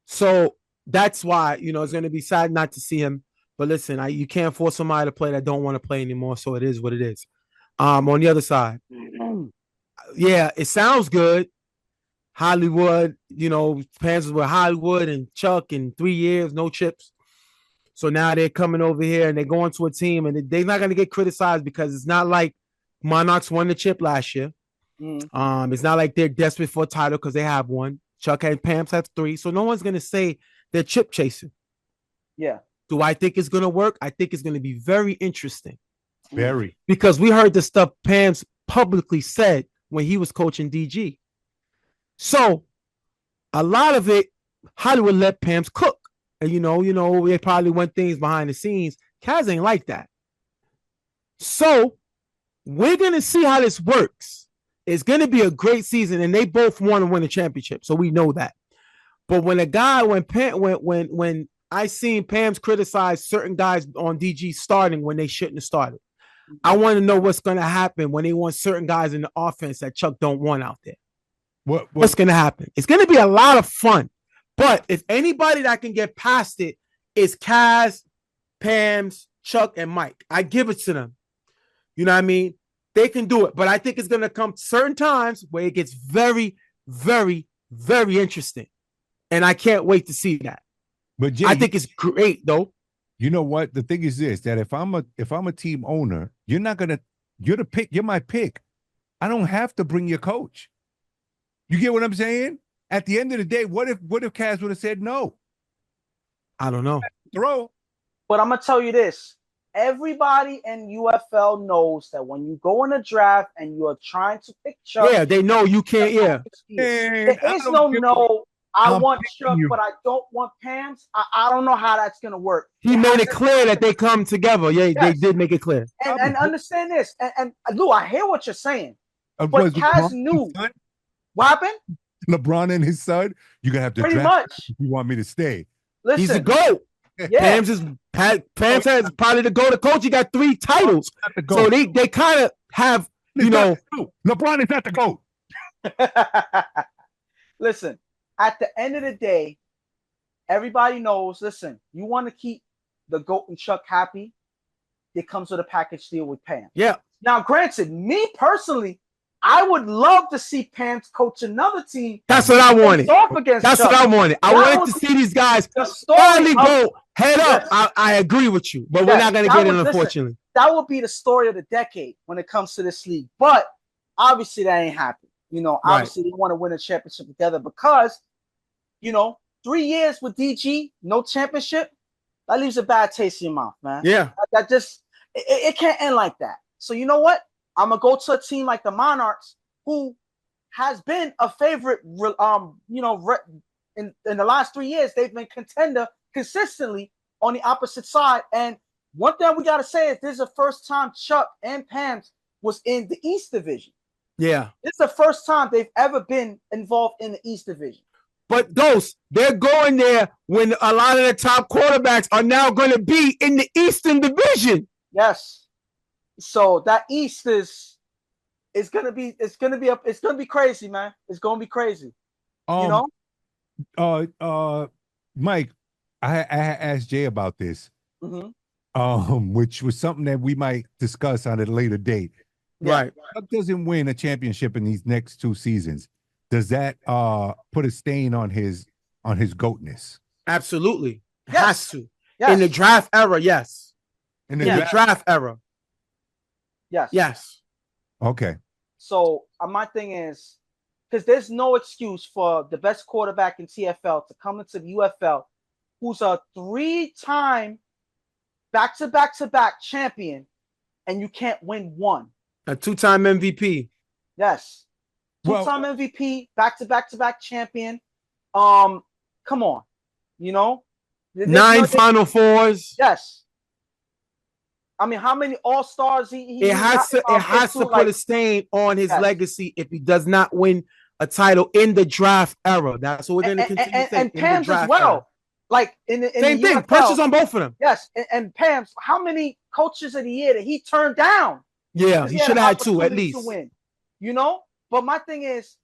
So that's why, it's going to be sad not to see him. But listen, you can't force somebody to play that don't want to play anymore. So it is what it is. On the other side, yeah, it sounds good. Hollywood, Panthers with Hollywood and Chuck in 3 years, no chips. So now they're coming over here and they're going to a team and they're not going to get criticized because it's not like Monarchs won the chip last year. It's not like they're desperate for a title because they have one. Chuck and Pams have 3. So no one's going to say they're chip chasing. Yeah. Do I think it's going to work? I think it's going to be very interesting. Very. Because we heard the stuff Pams publicly said when he was coaching DG. So a lot of it, Hollywood let Pams cook. And they probably went things behind the scenes. Kaz ain't like that. So we're going to see how this works. It's going to be a great season, and they both want to win a championship. So we know that. But when when I seen Pam's criticize certain guys on DG starting when they shouldn't have started, I want to know what's going to happen when they want certain guys in the offense that Chuck don't want out there. What's going to happen? It's going to be a lot of fun. But if anybody that can get past it is Kaz, Pams, Chuck, and Mike, I give it to them. You know what I mean? They can do it. But I think it's going to come certain times where it gets very, very, very interesting. And I can't wait to see that. But Jay, I think it's great, though. You know what? The thing is this, that if I'm a team owner, you're the pick. You're my pick. I don't have to bring your coach. You get what I'm saying? At the end of the day, what if Kaz would have said no? I don't know. Throw. But I'm gonna tell you this: everybody in UFL knows that when you go in a draft and you are trying to pick Chuck, Yeah, they know you can't. Yeah, there is no. I want Chuck, but I don't want Pams. I don't know how that's gonna work. He made it clear that they come together. Yeah, yes. They did make it clear. And understand this. And Lou, I hear what you're saying, but Kaz knew. What happened? LeBron and his son, you're gonna have to pretty draft much. if you want me to stay. Listen, he's a GOAT. Yeah. Pams has probably the GOAT coach. He got 3 titles. So they kind of have, LeBron is not the GOAT. Listen, at the end of the day, everybody knows, listen, you want to keep the GOAT and Chuck happy, it comes with a package deal with Pam. Yeah. Now, granted, me personally, I would love to see Pams coach another team. That's what I wanted. That's what I wanted. I wanted to see these guys finally go head up. I agree with you, but we're not going to get it, unfortunately. That would be the story of the decade when it comes to this league. But obviously that ain't happening. Obviously they want to win a championship together because, 3 years with DG, no championship, that leaves a bad taste in your mouth, man. Yeah. That just, it can't end like that. So you know what? I'm gonna go to a team like the Monarchs, who has been a favorite. In the last 3 years, they've been contender consistently on the opposite side. And one thing we gotta say is this is the first time Chuck and Pams was in the East Division. Yeah, it's the first time they've ever been involved in the East Division. But they're going there when a lot of the top quarterbacks are now going to be in the Eastern Division. Yes. So that East is gonna be crazy, man. It's gonna be crazy. Mike, I asked Jay about this, which was something that we might discuss on a later date. Right. Chuck doesn't win a championship in these next 2 seasons. Does that put a stain on his GOATness? Absolutely. It Yes. has to. Yes. In the draft era, yes. In the draft era. Yes. Yes. Okay. So my thing is, because there's no excuse for the best quarterback in TFL to come into the UFL, who's a 3-time back-to-back champion, and you can't win one. A 2-time MVP. Yes. 2-time MVP, back-to-back champion. Come on. 9 Final Fours. Yes. I mean, how many All-Stars it has to put a stain on his legacy if he does not win a title in the draft era. That's what we're going to continue to say. And Pam's as well. Era. Like in same the thing. UFL, Pressure's on both of them. Yes, and Pam's. How many coaches of the year that he turned down? Yeah, he should have had 2 at least. To win, But my thing is,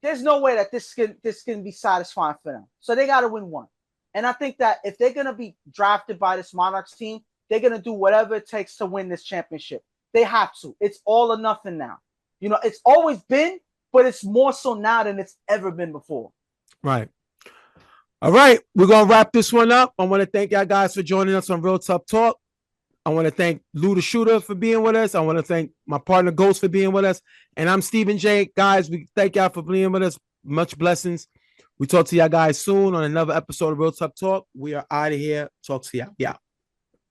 there's no way that this can be satisfying for them. So they got to win one. And I think that if they're going to be drafted by this Monarchs team, they're going to do whatever it takes to win this championship. They have to. It's all or nothing now. You know, it's always been, but it's more so now than it's ever been before. Right. All right. We're going to wrap this one up. I want to thank y'all guys for joining us on Real Tough Talk. I want to thank Lou the Shooter for being with us. I want to thank my partner Ghost for being with us. And I'm Stephen J. Guys, we thank y'all for being with us. Much blessings. We talk to y'all guys soon on another episode of Real Tough Talk. We are out of here. Talk to y'all. Yeah.